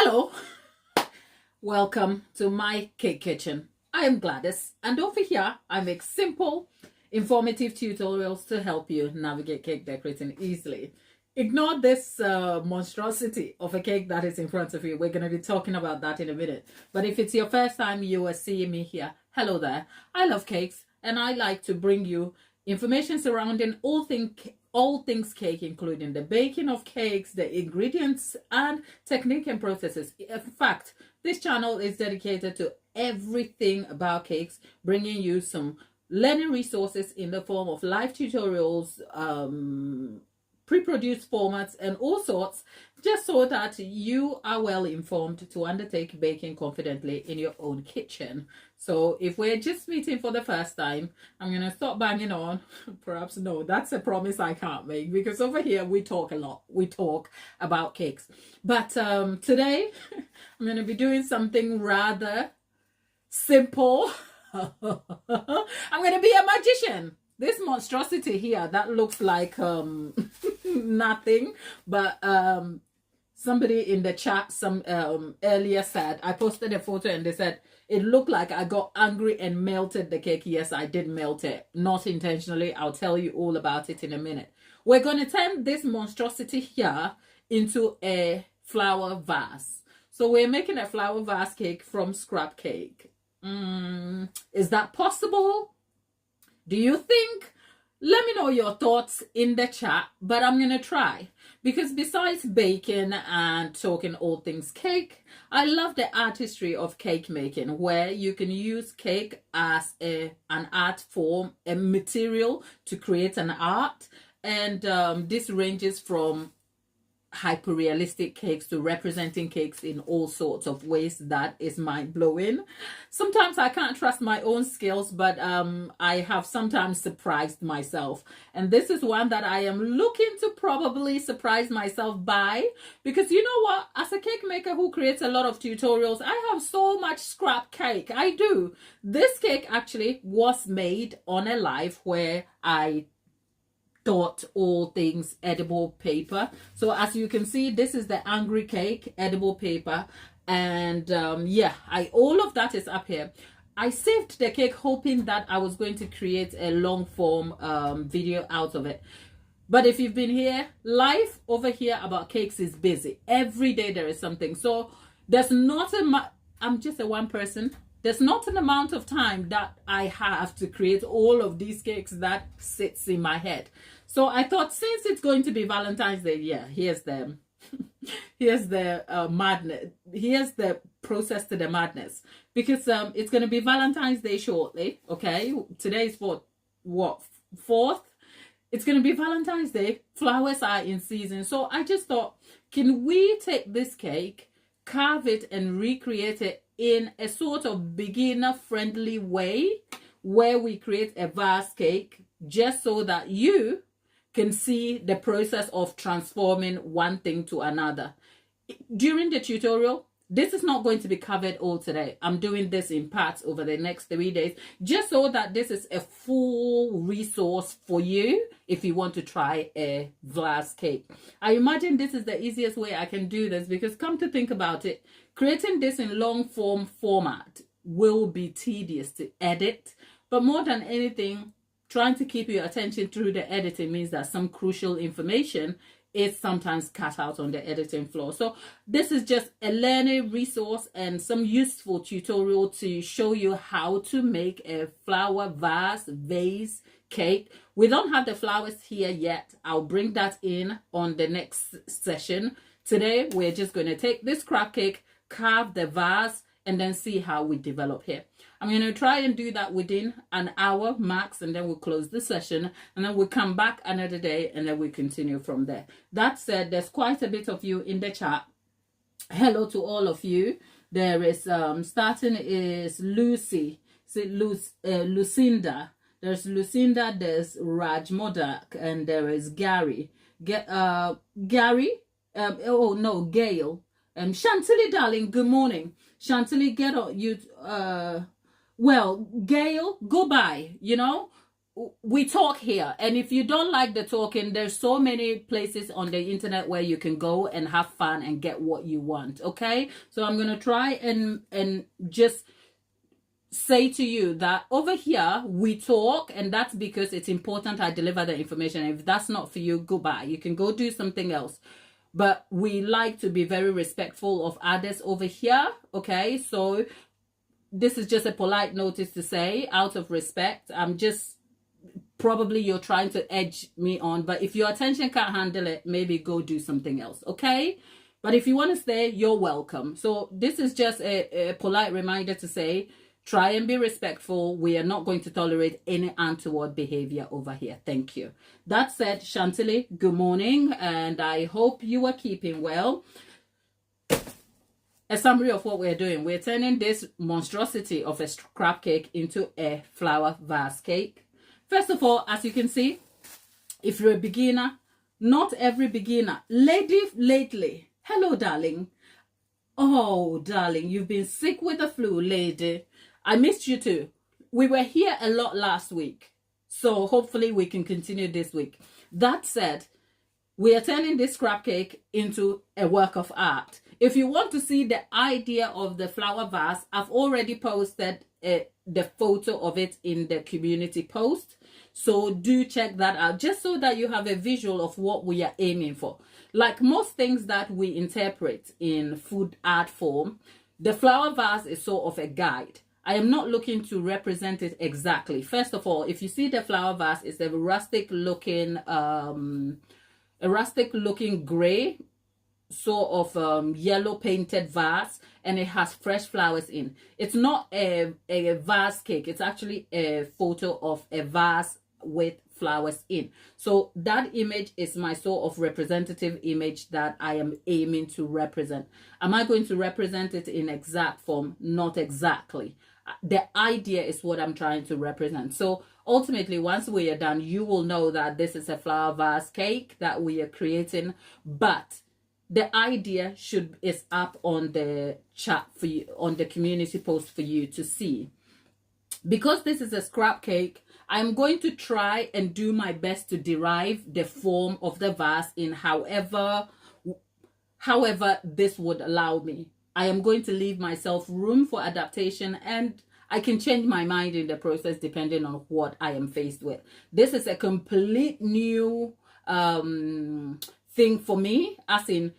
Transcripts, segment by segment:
Hello, welcome to my cake kitchen. I am Gladys, and over here I make simple, informative tutorials to help you navigate cake decorating easily. Ignore this monstrosity of a cake that is in front of you. We're going to be talking about that in a minute. But if it's your first time you are seeing me here, hello there. I love cakes, and I like to bring you information surrounding all things cake, including the baking of cakes, the ingredients, and technique and processes. In fact, this channel is dedicated to everything about cakes, bringing you some learning resources in the form of live tutorials, pre-produced formats, and all sorts, just so that you are well informed to undertake baking confidently in your own kitchen. So if we're just meeting for the first time, I'm going to stop banging on. Perhaps no, that's a promise I can't make, because over here we talk a lot. We talk about cakes. But today I'm going to be doing something rather simple. I'm going to be a magician. This monstrosity here that looks like nothing, but somebody in the chat earlier said, I posted a photo and they said it looked like I got angry and melted the cake. Yes, I did melt it, not intentionally. I'll tell you all about it in a minute. We're going to turn this monstrosity here into a flower vase. So we're making a flower vase cake from scrap cake. Is that possible? Do you think? Let me know your thoughts in the chat, but I'm going to try. Because besides baking and talking all things cake, I love the artistry of cake making, where you can use cake as an art form, a material to create an art. And this ranges from hyper-realistic cakes to representing cakes in all sorts of ways that is mind-blowing. Sometimes I can't trust my own skills, but I have sometimes surprised myself, and this is one that I am looking to probably surprise myself by, because you know what, as a cake maker who creates a lot of tutorials, I have so much scrap cake. I do. This cake actually was made on a live where I thought all things edible paper. So as you can see, this is the angry cake edible paper, and yeah, all of that is up here. I saved the cake hoping that I was going to create a long form video out of it. But if you've been here, life over here about cakes is busy. Every day there is something. So there's not I'm just a one person. There's not an amount of time that I have to create all of these cakes that sits in my head. So I thought, since it's going to be Valentine's Day, yeah, here's the madness. Here's the process to the madness, because it's going to be Valentine's Day shortly. Okay, today is what, 4th? It's going to be Valentine's Day. Flowers are in season. So I just thought, can we take this cake, carve it, and recreate it in a sort of beginner-friendly way, where we create a vase cake, just so that you can see the process of transforming one thing to another. During the tutorial, this is not going to be covered all today. I'm doing this in parts over the next 3 days, just so that this is a full resource for you if you want to try a vase cake. I imagine this is the easiest way I can do this, because come to think about it, creating this in long form format will be tedious to edit, but more than anything, trying to keep your attention through the editing means that some crucial information is sometimes cut out on the editing floor. So this is just a learning resource and some useful tutorial to show you how to make a flower vase cake. We don't have the flowers here yet. I'll bring that in on the next session. Today we're just going to take this scrap cake, carve the vase, and then see how we develop here. I'm going to try and do that within an hour max, and then we'll close the session, and then we'll come back another day, and then we continue from there. That said, there's quite a bit of you in the chat. Hello to all of you. There is starting is Lucy, Lucinda. There's Lucinda, there's Raj Modak, and there is Gary. Gary, oh no, Gail. Chantilly, darling, good morning. Chantilly, get on you. Well, Gail, go by, you know. we talk here, and if you don't like the talking, there's so many places on the internet where you can go and have fun and get what you want. Okay, so I'm gonna try and just say to you that over here we talk, and that's because it's important I deliver the information. If that's not for you, goodbye, you can go do something else. But we like to be very respectful of others over here. Okay, so this is just a polite notice to say, out of respect, I'm just, probably you're trying to edge me on, but if your attention can't handle it, maybe go do something else. Okay, but if you want to stay, you're welcome. So this is just a polite reminder to say, try and be respectful. We are not going to tolerate any untoward behavior over here. Thank you. That said, Chantilly, good morning, and I hope you are keeping well. A summary of what we're doing. We're turning this monstrosity of a scrap cake into a flower vase cake. First of all, as you can see, if you're a beginner, not every beginner. Lady, lately, hello, darling. Oh, darling, you've been sick with the flu, lady. I missed you too. We were here a lot last week, so hopefully we can continue this week. That said, we are turning this scrap cake into a work of art. If you want to see the idea of the flower vase, I've already posted the photo of it in the community post. So do check that out, just so that you have a visual of what we are aiming for. Like most things that we interpret in food art form, the flower vase is sort of a guide. I am not looking to represent it exactly. First of all, if you see the flower vase, it's a rustic looking gray, sort of yellow painted vase, and it has fresh flowers in. It's not a vase cake. It's actually a photo of a vase with flowers in. So that image is my sort of representative image that I am aiming to represent. Am I going to represent it in exact form? Not exactly. The idea is what I'm trying to represent. So ultimately, once we are done, you will know that this is a flower vase cake that we are creating, but the idea is up on the chat for you, on the community post for you to see. Because this is a scrap cake, I'm going to try and do my best to derive the form of the vase in however this would allow me. I am going to leave myself room for adaptation, and I can change my mind in the process depending on what I am faced with. This is a complete new thing for me, as in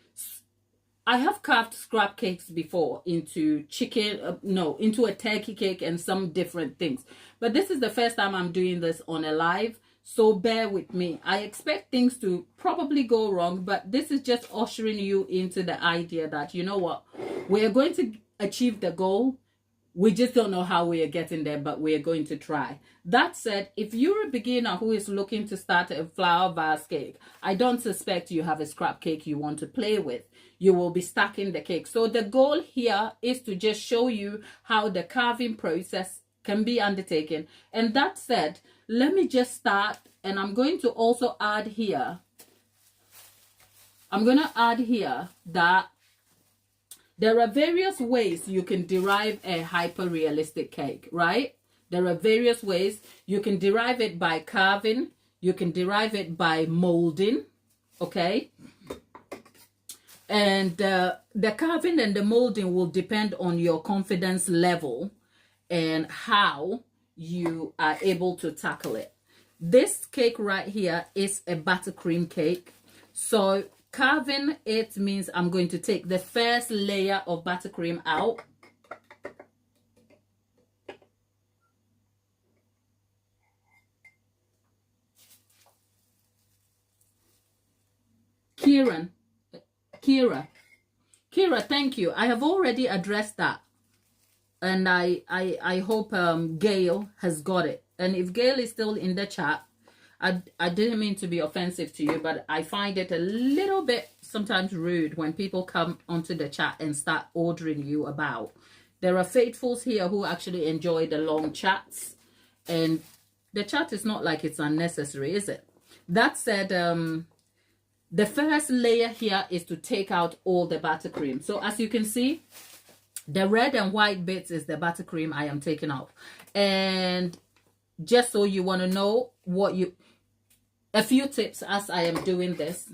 I have carved scrap cakes before into into a turkey cake and some different things. But this is the first time I'm doing this on a live, so bear with me. I expect things to probably go wrong, but this is just ushering you into the idea that, you know what, we're going to achieve the goal. We just don't know how we are getting there, but we are going to try. That said, if you're a beginner who is looking to start a flower vase cake, I don't suspect you have a scrap cake you want to play with. You will be stacking the cake. So the goal here is to just show you how the carving process can be undertaken. And that said, let me just start, and I'm going to also add here. I'm going to add here that there are various ways you can derive a hyper-realistic cake, right? There are various ways. You can derive it by carving. You can derive it by molding, okay? And the carving and the molding will depend on your confidence level and how you are able to tackle it. This cake right here is a buttercream cake. So carving it means I'm going to take the first layer of buttercream out. Kira, thank you. I have already addressed that. And I hope Gail has got it. And if Gail is still in the chat, I didn't mean to be offensive to you, but I find it a little bit sometimes rude when people come onto the chat and start ordering you about. There are faithfuls here who actually enjoy the long chats, and the chat is not like it's unnecessary, is it? That said, the first layer here is to take out all the buttercream. So as you can see, the red and white bits is the buttercream I am taking out. And just so you want to know what you, a few tips as I am doing this.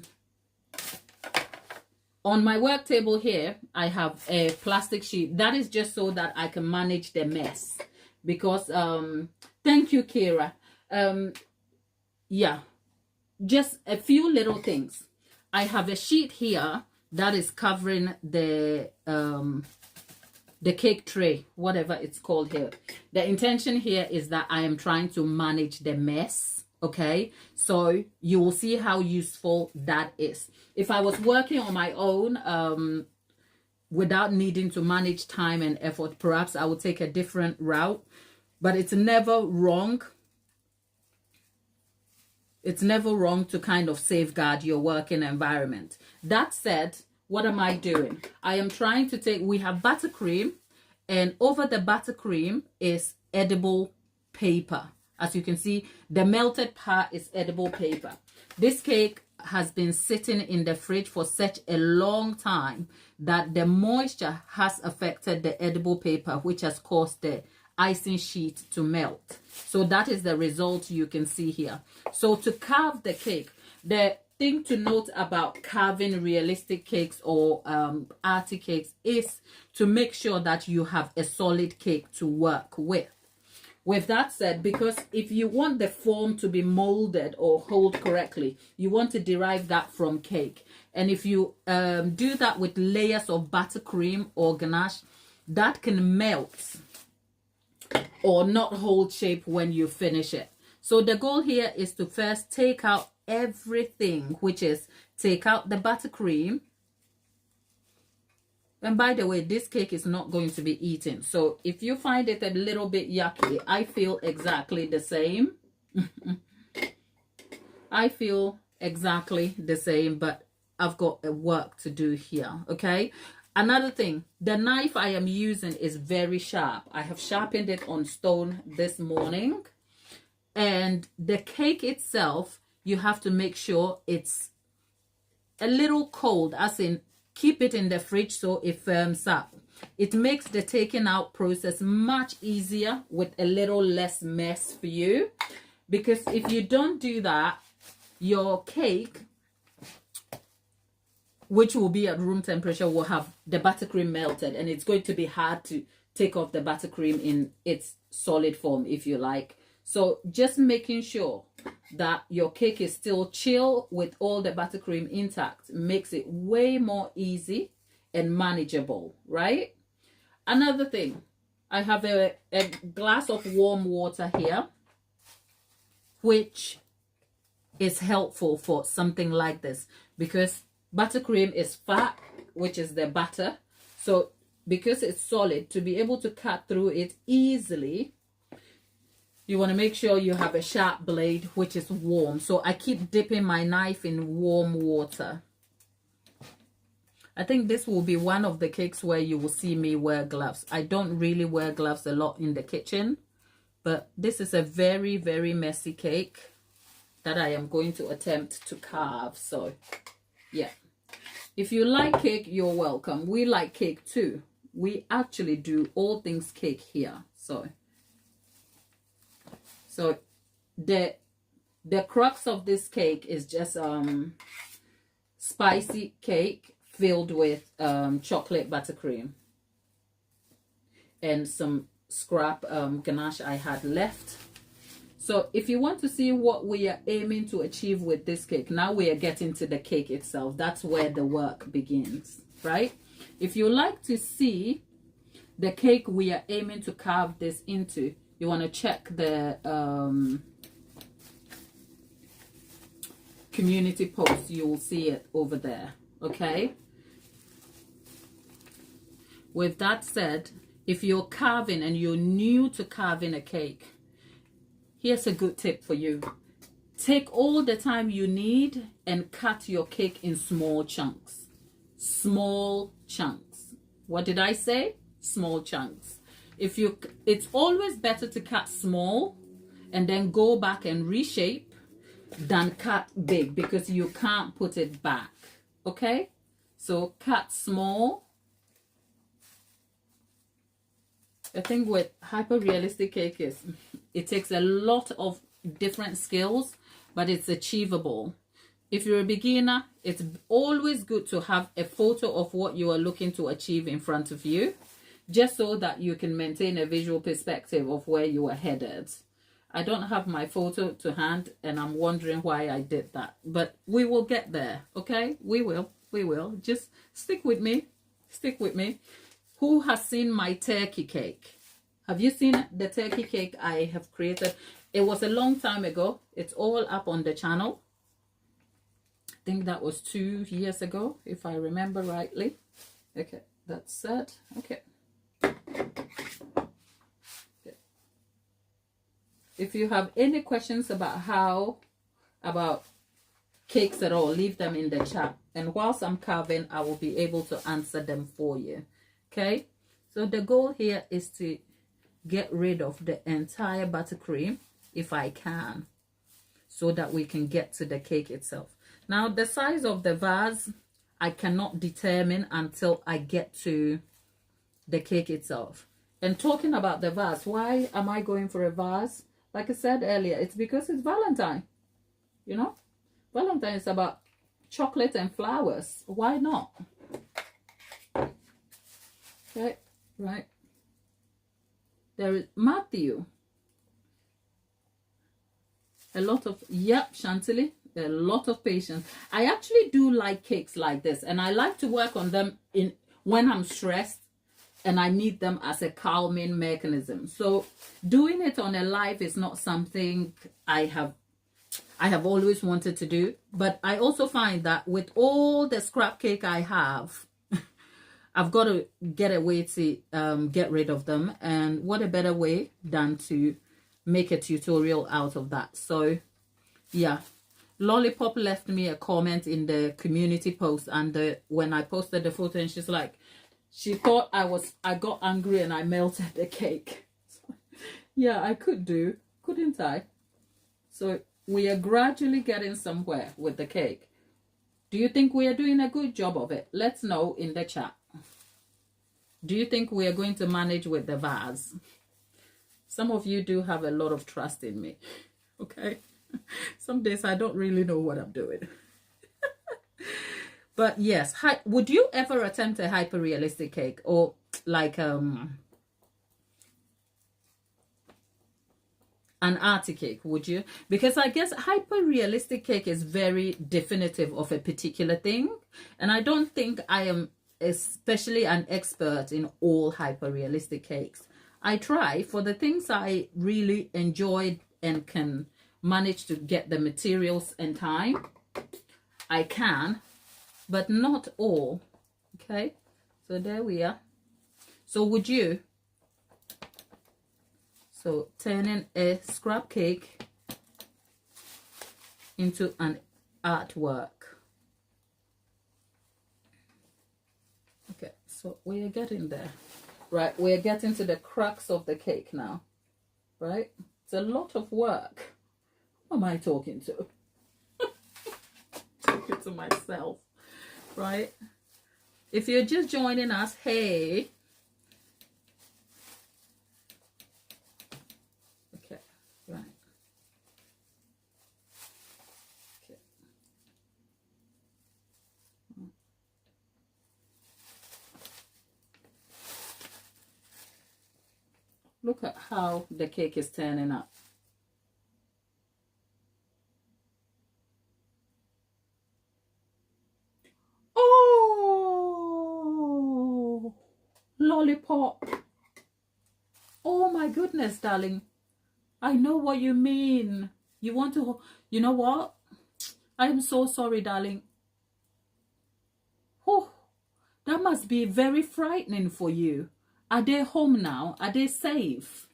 On my work table here, I have a plastic sheet. That is just so that I can manage the mess. Because, thank you, Kira. Yeah, just a few little things. I have a sheet here that is covering the cake tray, whatever it's called here. The intention here is that I am trying to manage the mess. Okay, so you will see how useful that is. If I was working on my own, without needing to manage time and effort, perhaps I would take a different route. But it's never wrong. It's never wrong to kind of safeguard your working environment. That said, what am I doing? I am trying to take, we have buttercream, and over the buttercream is edible paper. As you can see, the melted part is edible paper. This cake has been sitting in the fridge for such a long time that the moisture has affected the edible paper, which has caused the icing sheet to melt. So that is the result you can see here. So to carve the cake, the thing to note about carving realistic cakes or arty cakes is to make sure that you have a solid cake to work with. With that said, because if you want the form to be molded or hold correctly, you want to derive that from cake. And if you do that with layers of buttercream or ganache, that can melt or not hold shape when you finish it. So the goal here is to first take out everything, which is take out the buttercream. And by the way, this cake is not going to be eaten. So if you find it a little bit yucky, I feel exactly the same. I feel exactly the same, but I've got a work to do here, okay? Another thing, the knife I am using is very sharp. I have sharpened it on stone this morning. And the cake itself, you have to make sure it's a little cold, as in keep it in the fridge so it firms up. It makes the taking out process much easier with a little less mess for you. Because if you don't do that, your cake, which will be at room temperature, will have the buttercream melted, and it's going to be hard to take off the buttercream in its solid form, if you like. So just making sure that your cake is still chill with all the buttercream intact makes it way more easy and manageable, right? Another thing, I have a glass of warm water here, which is helpful for something like this because buttercream is fat, which is the butter. So because it's solid, to be able to cut through it easily, you want to make sure you have a sharp blade, which is warm. So I keep dipping my knife in warm water. I think this will be one of the cakes where you will see me wear gloves. I don't really wear gloves a lot in the kitchen, but this is a very, very messy cake that I am going to attempt to carve. So, yeah. If you like cake, you're welcome. We like cake too. We actually do all things cake here. So the crux of this cake is just spicy cake filled with chocolate buttercream and some scrap ganache I had left. So if you want to see what we are aiming to achieve with this cake, now we are getting to the cake itself. That's where the work begins, right? If you like to see the cake we are aiming to carve this into, you want to check the community post. You will see it over there, okay? With that said, if you're carving and you're new to carving a cake, here's a good tip for you. Take all the time you need and cut your cake in small chunks. Small chunks. What did I say? Small chunks. It's always better to cut small and then go back and reshape than cut big because you can't put it back. Okay? So cut small The thing with hyper realistic cake is it takes a lot of different skills, but it's achievable. If you're a beginner, it's always good to have a photo of what you are looking to achieve in front of you, just so that you can maintain a visual perspective of where you are headed. I don't have my photo to hand, and I'm wondering why I did that, but we will get there. Okay, we will just stick with me. Who has seen my turkey cake? Have you seen the turkey cake I have created? It was a long time ago. It's all up on the channel. I think that was 2 years ago, if I remember rightly. Okay, that's set. Okay. If you have any questions about cakes at all, leave them in the chat. And whilst I'm carving, I will be able to answer them for you. Okay, so the goal here is to get rid of the entire buttercream if I can, so that we can get to the cake itself. Now, the size of the vase, I cannot determine until I get to the cake itself. And talking about the vase, why am I going for a vase? Like I said earlier, it's because it's Valentine. You know, Valentine is about chocolate and flowers. Why not? Okay, right. There is Matthew. A lot of, yep, Chantilly, a lot of patience. I actually do like cakes like this, and I like to work on them when I'm stressed and I need them as a calming mechanism. So doing it on a live is not something I have always wanted to do, but I also find that with all the scrap cake I have, I've got to get a way to get rid of them. And what a better way than to make a tutorial out of that. So yeah, Lollipop left me a comment in the community post, and when I posted the photo, and she's like, she thought I got angry and I melted the cake. So, yeah, I couldn't I? So we are gradually getting somewhere with the cake. Do you think we are doing a good job of it? Let's know in the chat. Do you think we are going to manage with the vase? Some of you do have a lot of trust in me. Okay? Some days I don't really know what I'm doing. But yes, would you ever attempt a hyper-realistic cake, or like an arty cake, would you? Because I guess hyper-realistic cake is very definitive of a particular thing, and I don't think I am especially an expert in all hyper-realistic cakes. I try for the things I really enjoy and can manage to get the materials in time. I can, but not all. Okay, so there we are. So would you? So turning a scrap cake into an artwork. Okay, so we are getting there. Right, we're getting to the crux of the cake now. Right? It's a lot of work. Who am I talking to? Talking to myself. Right? If you're just joining us, hey. Okay, right. Okay. Look at how the cake is turning up. Oh, Lollipop. Oh my goodness, darling. I know what you mean. You want to, you know what? I am so sorry, darling. Oh, that must be very frightening for you. Are they home now? Are they safe?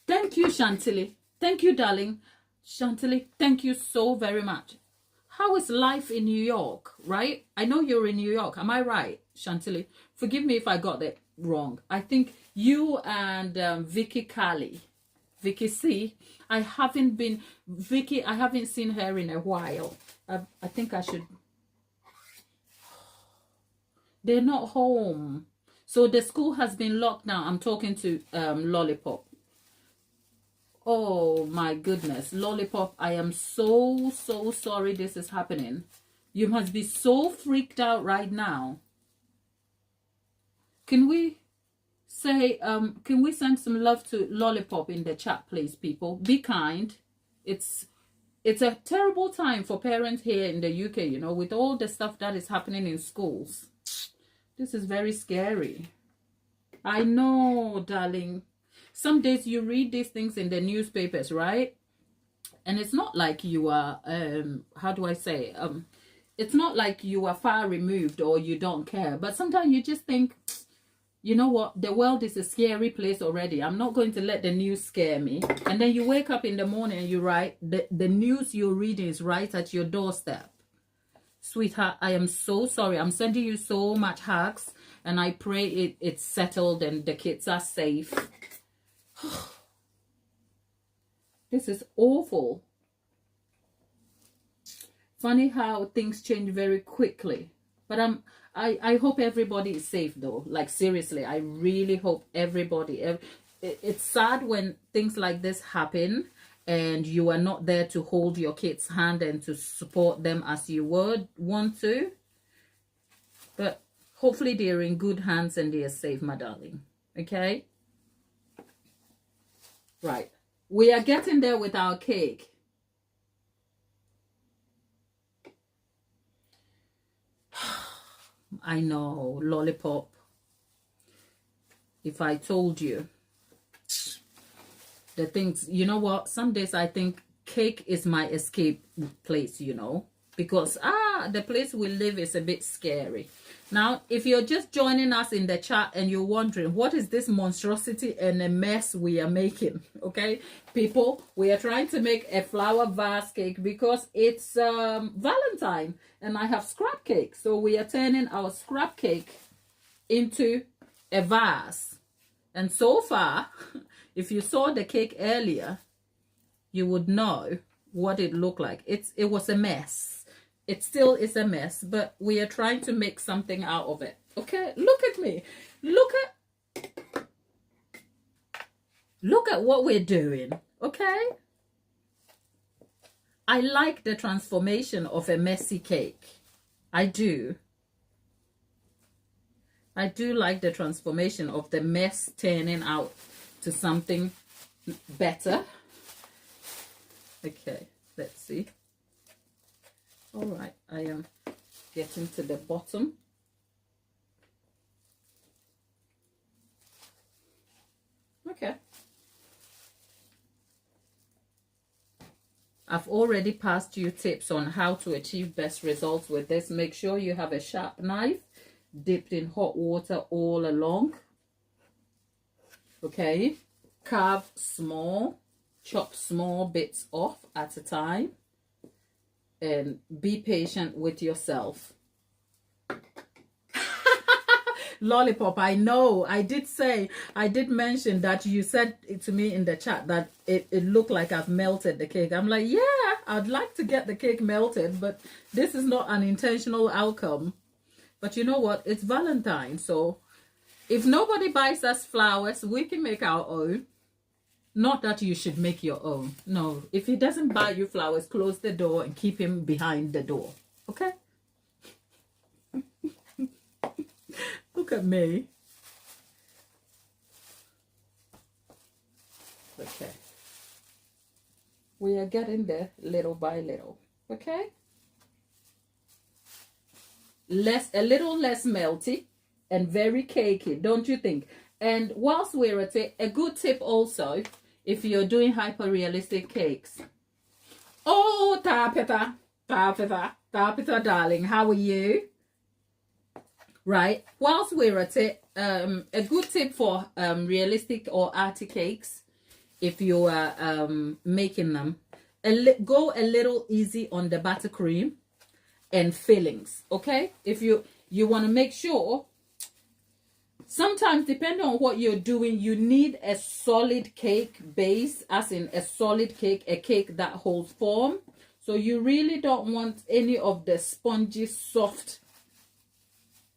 Thank you, Chantilly. Thank you, darling. Chantilly, thank you so very much. How is life in New York, right? I know you're in New York. Am I right, Chantilly? Forgive me if I got that wrong. I think you and Vicky Kali. Vicky C. I haven't seen her in a while. I think I should. They're not home. So the school has been locked down. I'm talking to Lollipop. Oh my goodness, Lollipop, I am so sorry this is happening. You must be so freaked out right now. Can we say can we send some love to Lollipop in the chat, please, people? Be kind. It's a terrible time for parents here in the UK, you know, with all the stuff that is happening in schools. This is very scary. I know, darling. Some days you read these things in the newspapers, right? And it's not like you are, how do I say? It's not like you are far removed or you don't care. But sometimes you just think, you know what? The world is a scary place already. I'm not going to let the news scare me. And then you wake up in the morning and you write, the news you're reading is right at your doorstep. Sweetheart, I am so sorry. I'm sending you so much hugs. And I pray it's settled and the kids are safe. This is awful. Funny how things change very quickly. But I hope everybody is safe though. Like seriously, I really hope everybody. It's sad when things like this happen and you are not there to hold your kids' hand and to support them as you would want to. But hopefully they're in good hands and they are safe, my darling. Okay? Right. We are getting there with our cake. I know, Lollipop. If I told you the things, you know what? Some days I think cake is my escape place, you know, because the place we live is a bit scary. Now, if you're just joining us in the chat and you're wondering, what is this monstrosity and a mess we are making? Okay, people, we are trying to make a flower vase cake because it's Valentine and I have scrap cake. So we are turning our scrap cake into a vase. And so far, if you saw the cake earlier, you would know what it looked like. It was a mess. It still is a mess, but we are trying to make something out of it. Okay, look at me. Look at what we're doing. Okay, I like the transformation of a messy cake. I do like the transformation of the mess turning out to something better. Okay, let's see. All right, I am getting to the bottom. Okay. I've already passed you tips on how to achieve best results with this. Make sure you have a sharp knife dipped in hot water all along. Okay. Carve small, chop small bits off at a time. And be patient with yourself. Lollipop, I know. I did mention that you said it to me in the chat that it looked like I've melted the cake. I'm like, yeah, I'd like to get the cake melted, but this is not an intentional outcome. But you know what? It's Valentine. So if nobody buys us flowers, we can make our own. Not that you should make your own. No, if he doesn't buy you flowers, close the door and keep him behind the door. Okay? Look at me. Okay. We are getting there little by little. Okay? A little less melty and very cakey, don't you think? And whilst we're at it, a good tip also, if you're doing hyper-realistic cakes. Oh, Tapita, darling, how are you? Right, whilst we're at it, a good tip for realistic or arty cakes, if you are making them, go a little easy on the buttercream and fillings, okay? If you want to make sure. Sometimes, depending on what you're doing, you need a solid cake base, as in a solid cake, a cake that holds form. So you really don't want any of the spongy, soft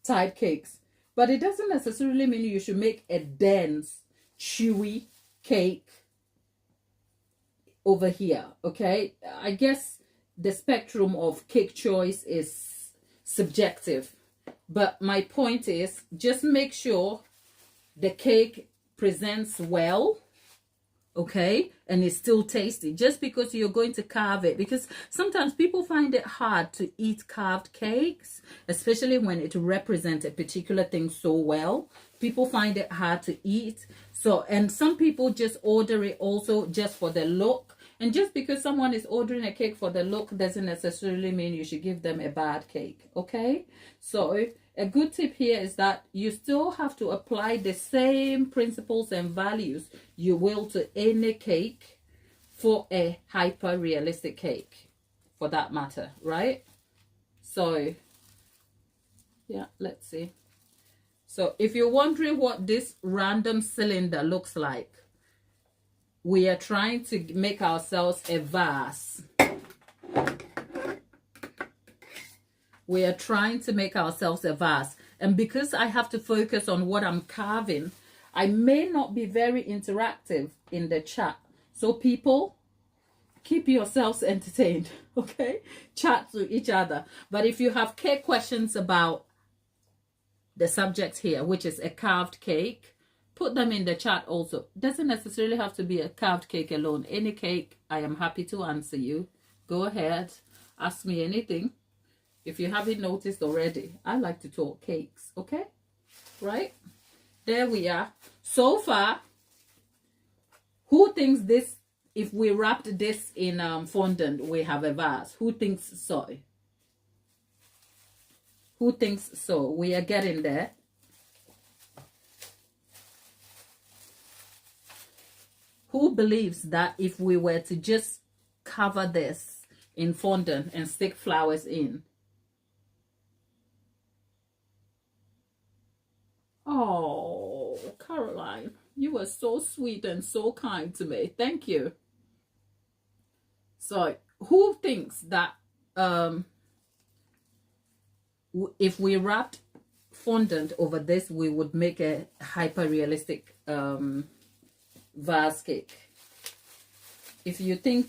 type cakes. But it doesn't necessarily mean you should make a dense, chewy cake over here, okay? I guess the spectrum of cake choice is subjective. But my point is, just make sure the cake presents well, okay, and it's still tasty. Just because you're going to carve it, because sometimes people find it hard to eat carved cakes, especially when it represents a particular thing so well. People find it hard to eat. So, and some people just order it also just for the look. And just because someone is ordering a cake for the look doesn't necessarily mean you should give them a bad cake, okay? So a good tip here is that you still have to apply the same principles and values you will to any cake for a hyper realistic cake, for that matter, right? So yeah, let's see. So if you're wondering what this random cylinder looks like, we are trying to make ourselves a vase. We are trying to make ourselves a vase. And because I have to focus on what I'm carving, I may not be very interactive in the chat. So people, keep yourselves entertained, okay? Chat to each other. But if you have cake questions about the subject here, which is a carved cake, put them in the chat also. Doesn't necessarily have to be a carved cake alone. Any cake, I am happy to answer you. Go ahead, ask me anything. If you haven't noticed already, I like to talk cakes, okay? Right? There we are. So far, who thinks this, if we wrapped this in fondant, we have a vase? Who thinks so? Who thinks so? We are getting there. Who believes that if we were to just cover this in fondant and stick flowers in? Oh, Caroline, you were so sweet and so kind to me. Thank you. So, who thinks that if we wrapped fondant over this, we would make a hyper-realistic vase cake? If you think,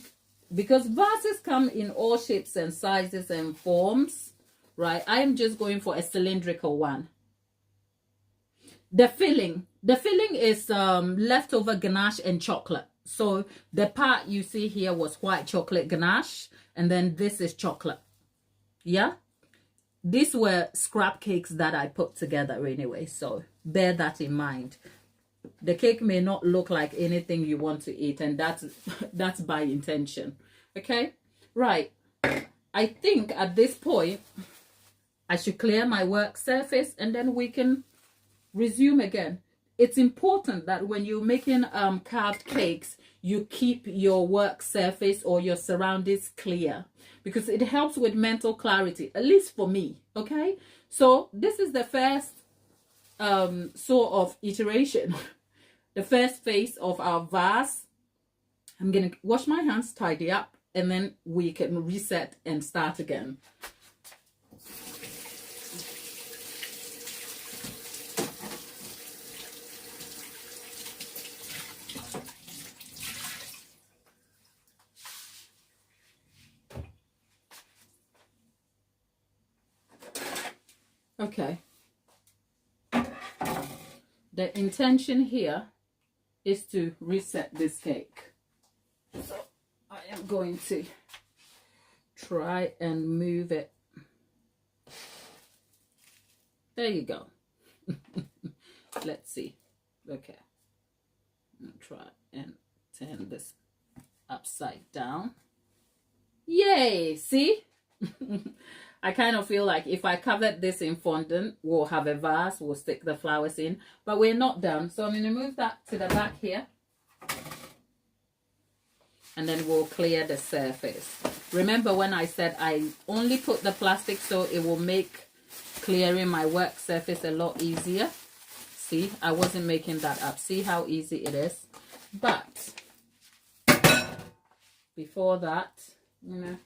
because vases come in all shapes and sizes and forms, right? I'm just going for a cylindrical one. The filling is leftover ganache and chocolate. So the part you see here was white chocolate ganache, and then this is chocolate. Yeah, these were scrap cakes that I put together anyway, so bear that in mind. The cake may not look like anything you want to eat, and that's by intention. Okay, right. I think at this point I should clear my work surface and then we can resume again. It's important that when you're making carved cakes, you keep your work surface or your surroundings clear, because it helps with mental clarity, at least for me. Okay, so this is the first sort of iteration, the first phase of our vase. I'm gonna wash my hands, tidy up, and then we can reset and start again. Okay, the intention here is to reset this cake. So I am going to try and move it. There you go. Let's see. Okay, I'm gonna try and turn this upside down. Yay, see? I kind of feel like if I covered this in fondant, we'll have a vase, we'll stick the flowers in, but we're not done. So I'm going to move that to the back here, and then we'll clear the surface. Remember when I said I only put the plastic so it will make clearing my work surface a lot easier? See, I wasn't making that up. See how easy it is? But before that, you know,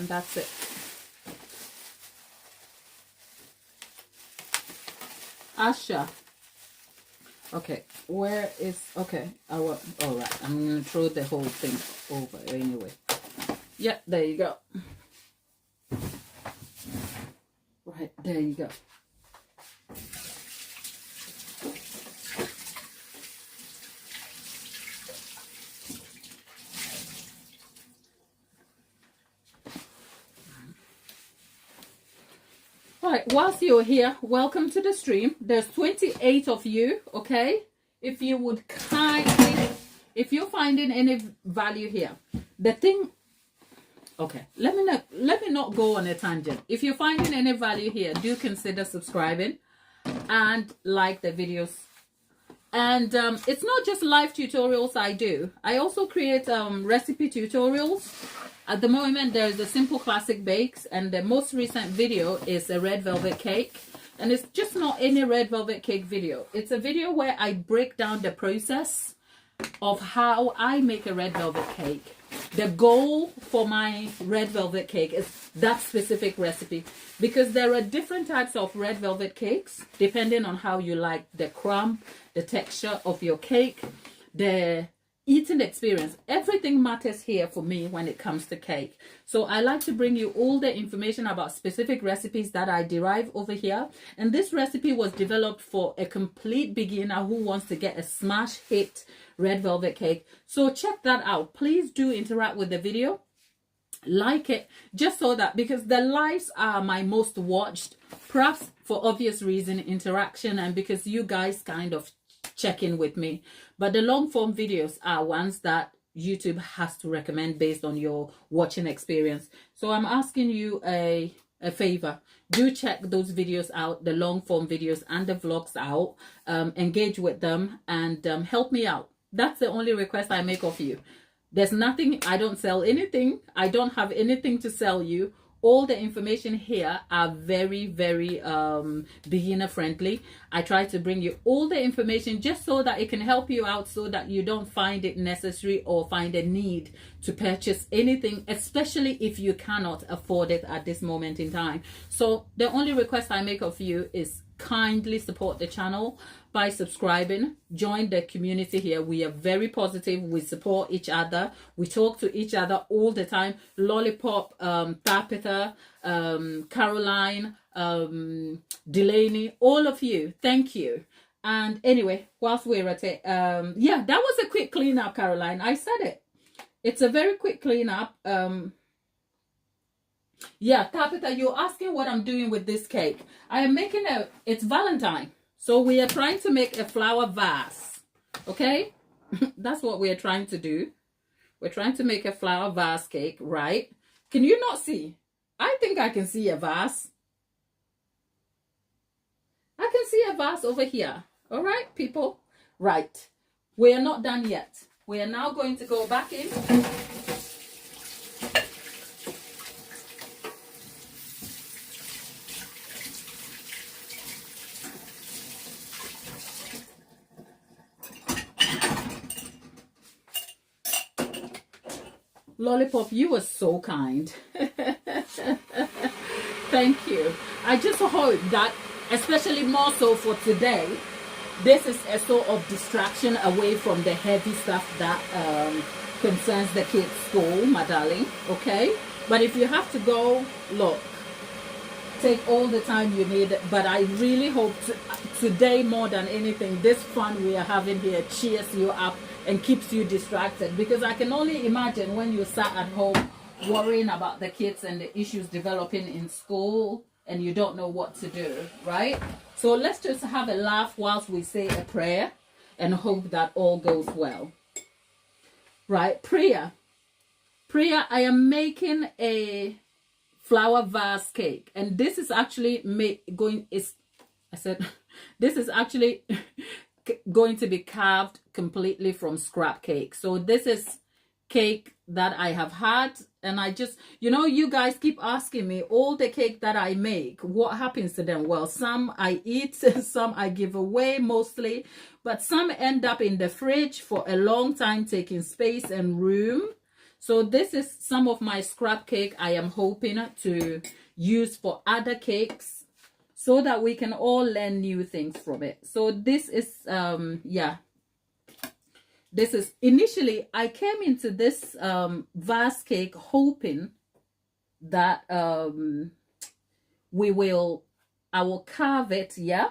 that's it. Asha. Okay, where is, okay, all right, I'm gonna throw the whole thing over anyway. Yeah, there you go. Right, there you go. Right, whilst you're here, welcome to the stream. There's 28 of you, okay? If you would kindly, if you're finding any value here, the thing, okay, let me not go on a tangent. If you're finding any value here, do consider subscribing and like the videos. And it's not just live tutorials I do. I also create recipe tutorials. At the moment, there's the simple classic bakes, and the most recent video is a red velvet cake. And it's just not any red velvet cake video. It's a video where I break down the process of how I make a red velvet cake. The goal for my red velvet cake is that specific recipe, because there are different types of red velvet cakes depending on how you like the crumb, the texture of your cake, the eating experience. Everything matters here for me when it comes to cake. So I like to bring you all the information about specific recipes that I derive over here. And this recipe was developed for a complete beginner who wants to get a smash hit red velvet cake. So check that out. Please do interact with the video. Like it, just so that, because the lives are my most watched, perhaps for obvious reason, interaction, and because you guys kind of check in with me. But the long form videos are ones that YouTube has to recommend based on your watching experience. So I'm asking you a favor. Do check those videos out, the long form videos and the vlogs out. Engage with them and help me out. That's the only request I make of you. There's nothing, I don't sell anything. I don't have anything to sell you. All the information here are very, very beginner friendly. I try to bring you all the information just so that it can help you out, so that you don't find it necessary or find a need to purchase anything, especially if you cannot afford it at this moment in time. So the only request I make of you is kindly support the channel by subscribing. Join the community here. We are very positive. We support each other. We talk to each other all the time. Lollipop, Tapita, Caroline, Delaney, all of you, thank you. And anyway, whilst we're at it, yeah, that was a quick cleanup, Caroline. I said it. It's a very quick cleanup. Yeah, Tapita, you're asking what I'm doing with this cake. I am making it's Valentine. So we are trying to make a flower vase. Okay? That's what we are trying to do. We're trying to make a flower vase cake, right? Can you not see? I think I can see a vase. I can see a vase over here. All right, people? Right. We are not done yet. We are now going to go back in. Lollipop, you were so kind. Thank you. I just hope that, especially more so for today, this is a sort of distraction away from the heavy stuff that concerns the kids' school, my darling. Okay? But if you have to go, look, take all the time you need. But I really hope today, more than anything, this fun we are having here cheers you up and keeps you distracted, because I can only imagine when you sat at home worrying about the kids and the issues developing in school and you don't know what to do, right? So let's just have a laugh whilst we say a prayer and hope that all goes well. Right? Prayer. I am making a flower vase cake, and this is actually this is actually going to be carved completely from scrap cake. So this is cake that I have had, and I just, you know, you guys keep asking me all the cake that I make, what happens to them? Well, some I eat, some I give away mostly, but some end up in the fridge for a long time, taking space and room. So this is some of my scrap cake I am hoping to use for other cakes, so that we can all learn new things from it. So this is yeah, this is, initially I came into this vase cake hoping that I will carve it, yeah,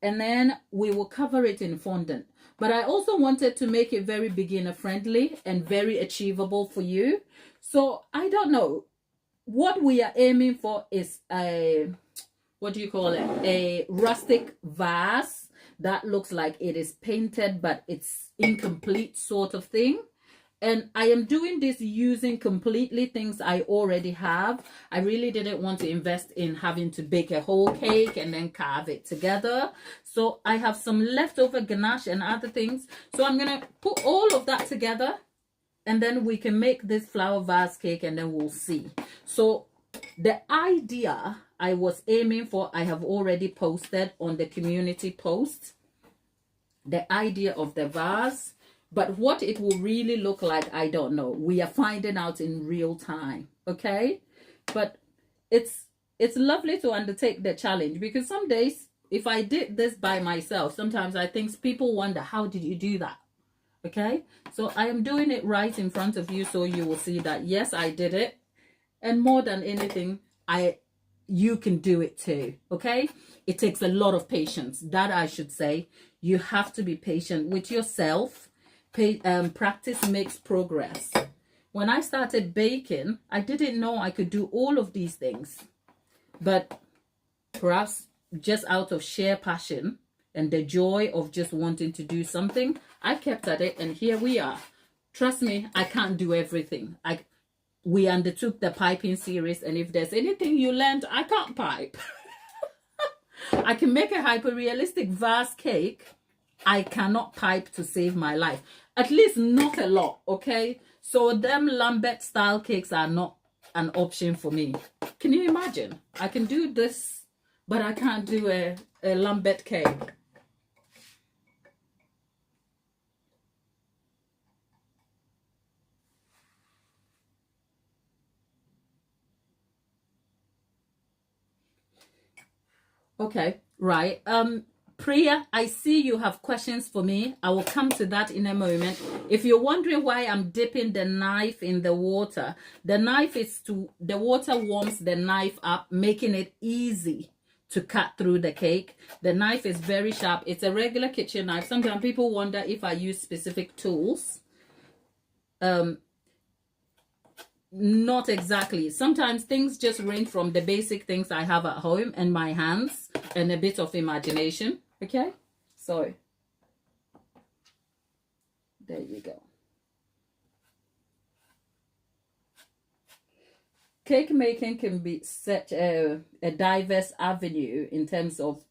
and then we will cover it in fondant. But I also wanted to make it very beginner friendly and very achievable for you. So I don't know, what we are aiming for is a, what do you call it, a rustic vase that looks like it is painted but it's incomplete sort of thing. And I am doing this using completely things I already have. I really didn't want to invest in having to bake a whole cake and then carve it together. So I have some leftover ganache and other things. So I'm going to put all of that together, and then we can make this flower vase cake, and then we'll see. So the idea I was aiming for, I have already posted on the community post, the idea of the vase. But what it will really look like, I don't know. We are finding out in real time, okay? But it's lovely to undertake the challenge, because some days, if I did this by myself, sometimes I think people wonder, how did you do that? Okay? So I am doing it right in front of you, so you will see that, yes, I did it. And more than anything, you can do it too, okay? It takes a lot of patience, that I should say. You have to be patient with yourself. Practice makes progress. When I started baking, I didn't know I could do all of these things, but perhaps just out of sheer passion and the joy of just wanting to do something, I kept at it, and here we are. Trust me, I can't do everything. We undertook the piping series, and if there's anything you learned, I can't pipe. I can make a hyper-realistic vase cake. I cannot pipe to save my life. At least not a lot, okay? So them Lambert style cakes are not an option for me. Can you imagine? I can do this, but I can't do a Lambert cake. Okay, right. Priya, I see you have questions for me. I will come to that in a moment. If you're wondering why I'm dipping the knife in the water, the water warms the knife up, making it easy to cut through the cake. The knife is very sharp. It's a regular kitchen knife. Sometimes people wonder if I use specific tools. Not exactly. Sometimes things just range from the basic things I have at home and my hands and a bit of imagination. Okay, so there you go. Cake making can be such a diverse avenue in terms of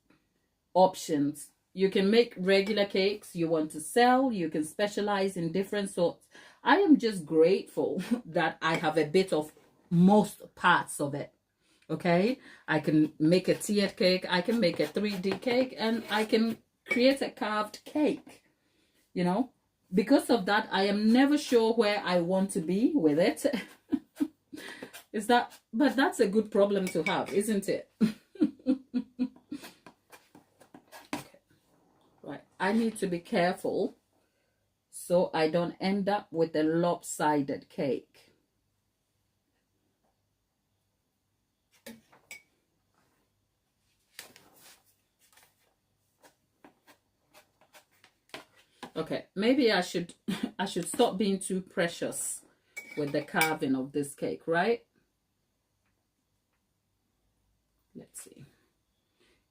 options. You can make regular cakes you want to sell. You can specialize in different sorts. I am just grateful that I have a bit of most parts of it. Okay, I can make a tiered cake, I can make a 3D cake, and I can create a carved cake. You know, because of that, I am never sure where I want to be with it. But that's a good problem to have, isn't it? Okay. Right, I need to be careful so I don't end up with a lopsided cake. Okay, maybe I should stop being too precious with the carving of this cake, right? Let's see.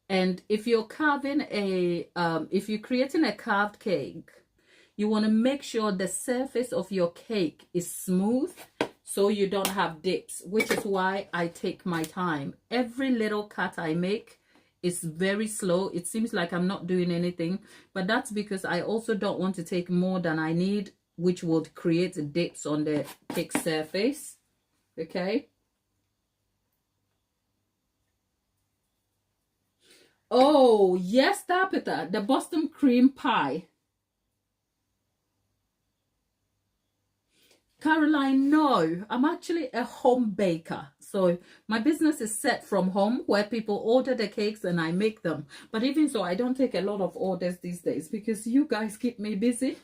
And if you're carving if you're creating a carved cake, you want to make sure the surface of your cake is smooth so you don't have dips, which is why I take my time. Every little cut I make is very slow. It seems like I'm not doing anything, but that's because I also don't want to take more than I need, which would create dips on the cake surface. Okay. Oh, yes, Tabitha, the Boston cream pie. Caroline, no, I'm actually a home baker. So my business is set from home where people order the cakes and I make them. But even so, I don't take a lot of orders these days because you guys keep me busy.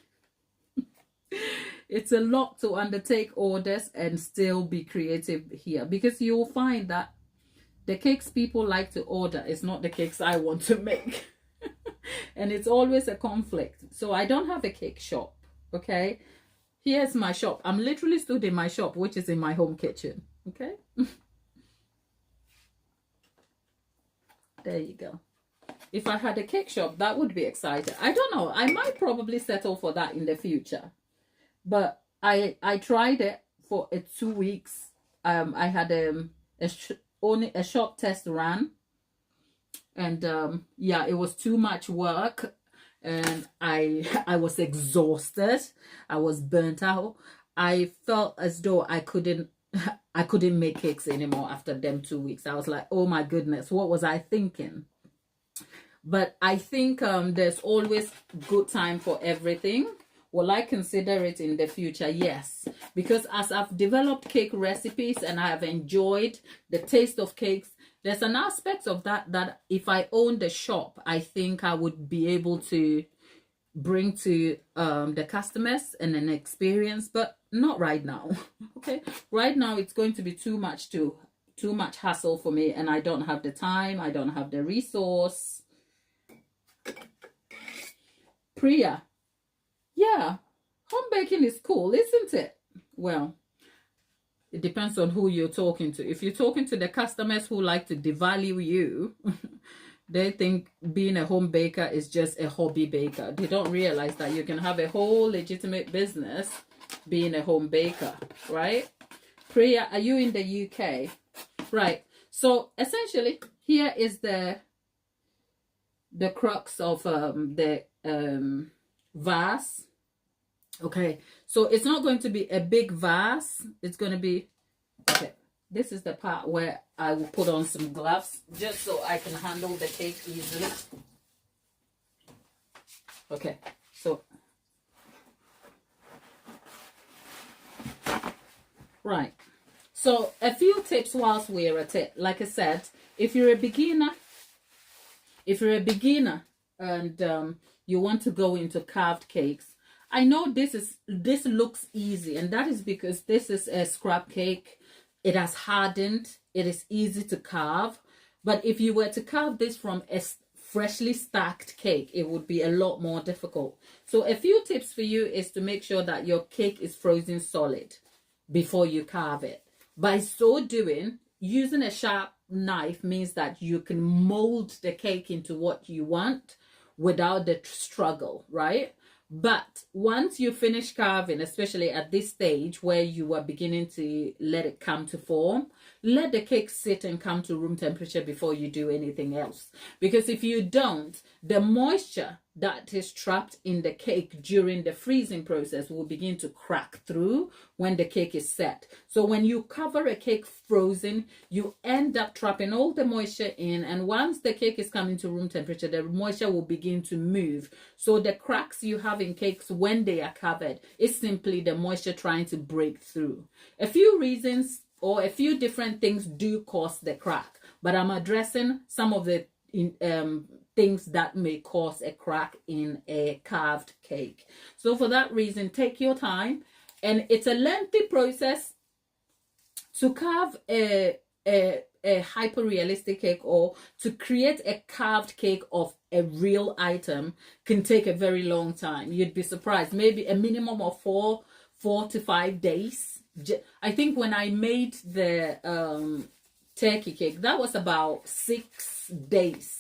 It's a lot to undertake orders and still be creative here, because you'll find that the cakes people like to order is not the cakes I want to make. And it's always a conflict. So I don't have a cake shop, okay? Here's my shop. I'm literally stood in my shop, which is in my home kitchen, okay? There you go. If I had a cake shop, that would be exciting. I don't know. I might probably settle for that in the future. But I tried it for 2 weeks. I had only a shop test run. And yeah, it was too much work. And I was exhausted. I was burnt out. I felt as though I couldn't make cakes anymore after them 2 weeks. I was like, oh my goodness, what was I thinking? But I think there's always good time for everything. Will I consider it in the future? Yes, because as I've developed cake recipes and I have enjoyed the taste of cakes, there's an aspect of that if I owned a shop, I think I would be able to bring to the customers and an experience, but not right now. Okay, right now it's going to be too much hassle for me, and I don't have the time, I don't have the resource. Priya, yeah, home baking is cool, isn't it? Well, it depends on who you're talking to. If you're talking to the customers who like to devalue you, they think being a home baker is just a hobby baker. They don't realize that you can have a whole legitimate business being a home baker, right? Priya, are you in the UK? Right. So essentially, here is the crux of the vase. Okay, so it's not going to be a big vase. It's going to be, okay, this is the part where I will put on some gloves just so I can handle the cake easily. Okay, so, right. So a few tips whilst we're at it. Like I said, if you're a beginner and you want to go into carved cakes, I know this looks easy, and that is because this is a scrap cake. It has hardened. It is easy to carve. But if you were to carve this from a freshly stacked cake, it would be a lot more difficult. So a few tips for you is to make sure that your cake is frozen solid before you carve it. By so doing, using a sharp knife means that you can mold the cake into what you want without the struggle, right? But once you finish carving, especially at this stage where you are beginning to let it come to form, let the cake sit and come to room temperature before you do anything else. Because if you don't, the moisture that is trapped in the cake during the freezing process will begin to crack through when the cake is set. So when you cover a cake frozen, you end up trapping all the moisture in, and once the cake is coming to room temperature, the moisture will begin to move. So the cracks you have in cakes when they are covered is simply the moisture trying to break through. A few reasons or a few different things do cause the crack, but I'm addressing some of the things that may cause a crack in a carved cake. So for that reason, take your time, and it's a lengthy process to carve a hyper realistic cake, or to create a carved cake of a real item can take a very long time. You'd be surprised, maybe a minimum of 4 to 5 days. I think when I made the turkey cake, that was about 6 days,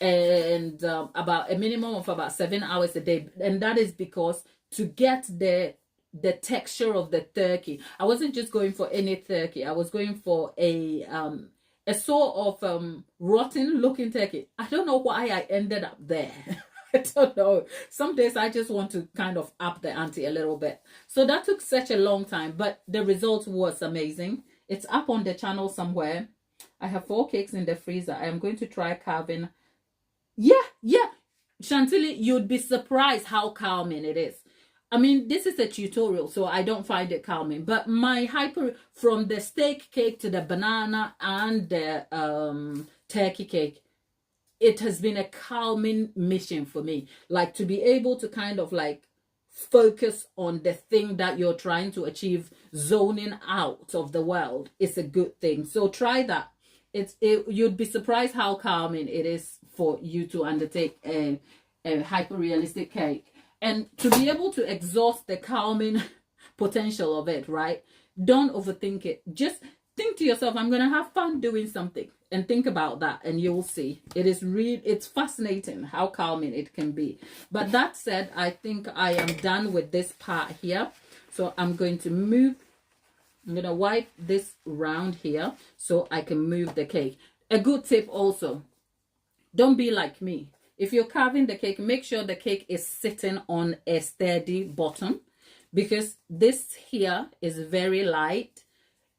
and about a minimum of about 7 hours a day. And that is because to get the texture of the turkey, I wasn't just going for any turkey. I was going for a sort of rotten looking turkey. I don't know why I ended up there. I don't know. Some days I just want to kind of up the ante a little bit. So that took such a long time, but the result was amazing. It's up on the channel somewhere. I have 4 cakes in the freezer. I am going to try carving. Yeah. Chantilly, you'd be surprised how calming it is. I mean, this is a tutorial, so I don't find it calming. But my from the steak cake to the banana and the turkey cake, it has been a calming mission for me. Like, to be able to kind of like focus on the thing that you're trying to achieve, zoning out of the world is a good thing. So try that. You'd be surprised how calming it is for you to undertake a hyper realistic cake. And to be able to exhaust the calming potential of it, right? Don't overthink it. Just think to yourself, I'm going to have fun doing something, and think about that, and you'll see. It's fascinating how calming it can be. But that said, I think I am done with this part here. So I'm going to wipe this round here so I can move the cake. A good tip also, don't be like me. If you're carving the cake, make sure the cake is sitting on a sturdy bottom, because this here is very light.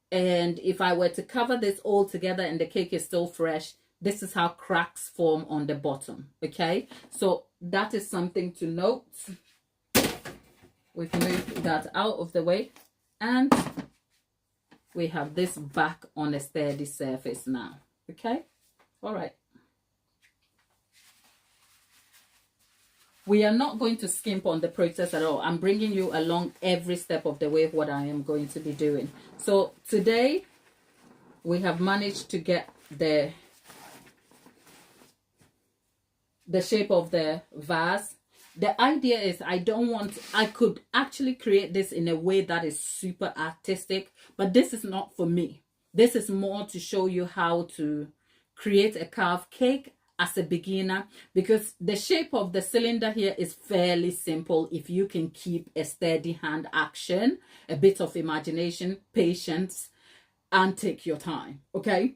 And if I were to cover this all together and the cake is still fresh, this is how cracks form on the bottom. Okay, so that is something to note. We've moved that out of the way, and we have this back on a sturdy surface now. Okay, all right. We are not going to skimp on the process at all. I'm bringing you along every step of the way what I am going to be doing. So today we have managed to get the shape of the vase. The idea is I could actually create this in a way that is super artistic, but this is not for me. This is more to show you how to create a carved cake as a beginner, because the shape of the cylinder here is fairly simple if you can keep a steady hand action, a bit of imagination, patience, and take your time. Okay,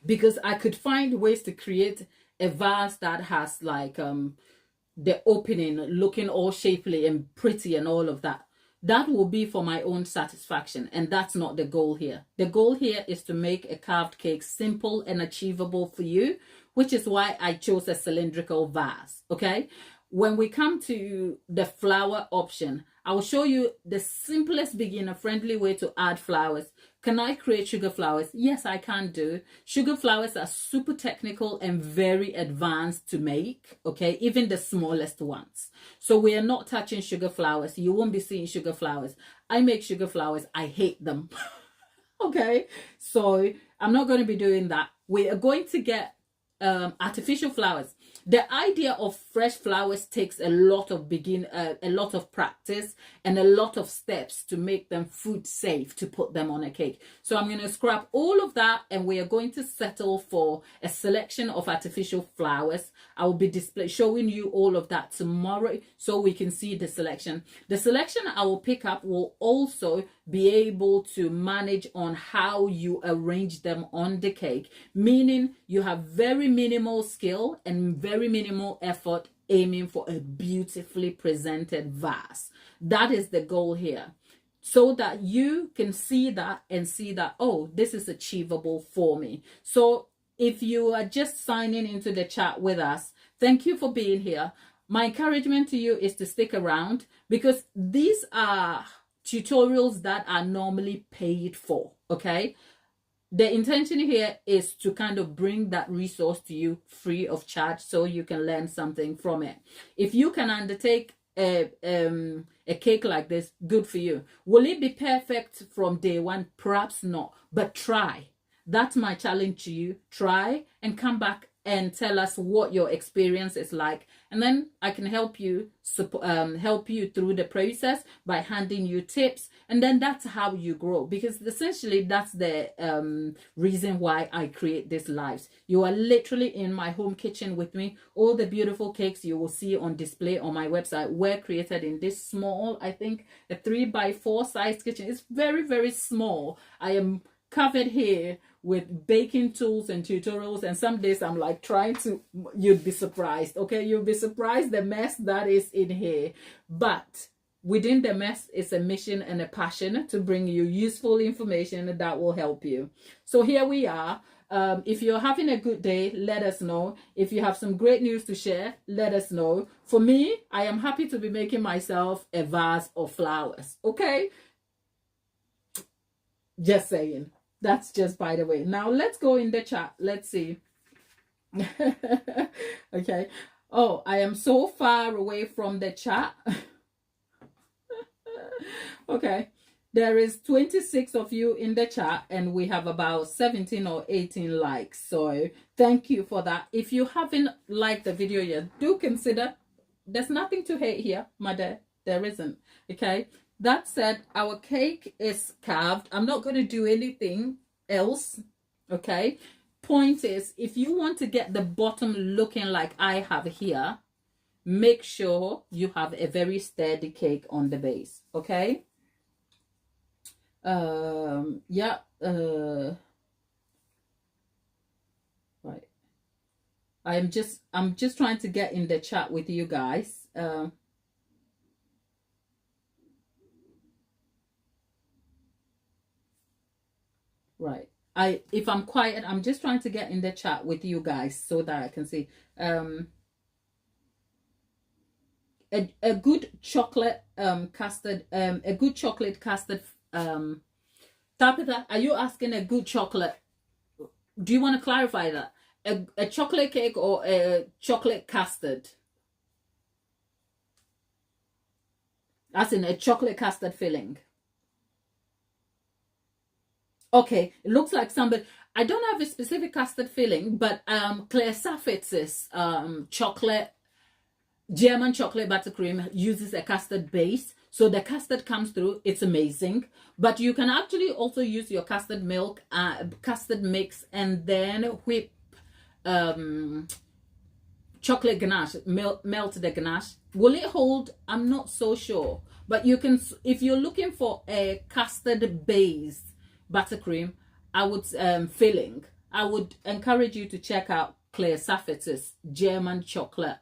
because I could find ways to create a vase that has like the opening looking all shapely and pretty and all of that. That will be for my own satisfaction, and that's not the goal here. The goal here is to make a carved cake simple and achievable for you, which is why I chose a cylindrical vase. Okay, when we come to the flower option, I will show you the simplest beginner-friendly way to add flowers. Can I create sugar flowers? Yes, I can do. Sugar flowers are super technical and very advanced to make, okay? Even the smallest ones. So we are not touching sugar flowers. You won't be seeing sugar flowers. I make sugar flowers. I hate them. Okay? So I'm not going to be doing that. We are going to get artificial flowers. The idea of fresh flowers takes a lot of practice and a lot of steps to make them food safe to put them on a cake. So I'm going to scrap all of that, and we are going to settle for a selection of artificial flowers. I will be showing you all of that tomorrow so we can see the selection. The selection I will pick up will also be able to manage on how you arrange them on the cake, meaning you have very minimal skill and very minimal effort aiming for a beautifully presented vase. That is the goal here, so that you can see that and see that, oh, this is achievable for me. So if you are just signing into the chat with us, thank you for being here. My encouragement to you is to stick around, because these are tutorials that are normally paid for. Okay, the intention here is to kind of bring that resource to you free of charge so you can learn something from it. If you can undertake a cake like this, good for you. Will it be perfect from day one? Perhaps not, but try. That's my challenge to you. Try and come back and tell us what your experience is like, and then I can help you through the process by handing you tips, and then that's how you grow, because essentially that's the reason why I create these lives. You are literally in my home kitchen with me. All the beautiful cakes you will see on display on my website were created in this small, I think a 3x4 size kitchen. It's very, very small. I am covered here with baking tools and tutorials, and some days I'm like you'd be surprised. Okay, you'll be surprised the mess that is in here, but within the mess is a mission and a passion to bring you useful information that will help you. So here we are. If you're having a good day, let us know. If you have some great news to share, let us know. For me, I am happy to be making myself a vase of flowers. Okay? Just saying. That's just by the way. Now let's go in the chat. Let's see. Okay. Oh, I am so far away from the chat. Okay. There is 26 of you in the chat and we have about 17 or 18 likes. So thank you for that. If you haven't liked the video yet, do consider. There's nothing to hate here, my dear. There isn't. Okay. That said, our cake is carved. I'm not going to do anything else. Okay. Point is, if you want to get the bottom looking like I have here, make sure you have a very sturdy cake on the base. Okay. Yeah. Right. I'm just trying to get in the chat with you guys. Right. If I'm quiet, I'm just trying to get in the chat with you guys so that I can see. A good chocolate custard, a good chocolate custard. Tabitha, are you asking a good chocolate? Do you want to clarify that? A chocolate cake or a chocolate custard? As in a chocolate custard filling. Okay, it looks like somebody. I don't have a specific custard filling, but Claire Saffetz's chocolate, German chocolate buttercream uses a custard base. So the custard comes through, it's amazing. But you can actually also use your custard milk, custard mix, and then whip chocolate ganache, melt the ganache. Will it hold? I'm not so sure. But you can, if you're looking for a custard base buttercream, I would filling, I would encourage you to check out Claire Saffetz's German chocolate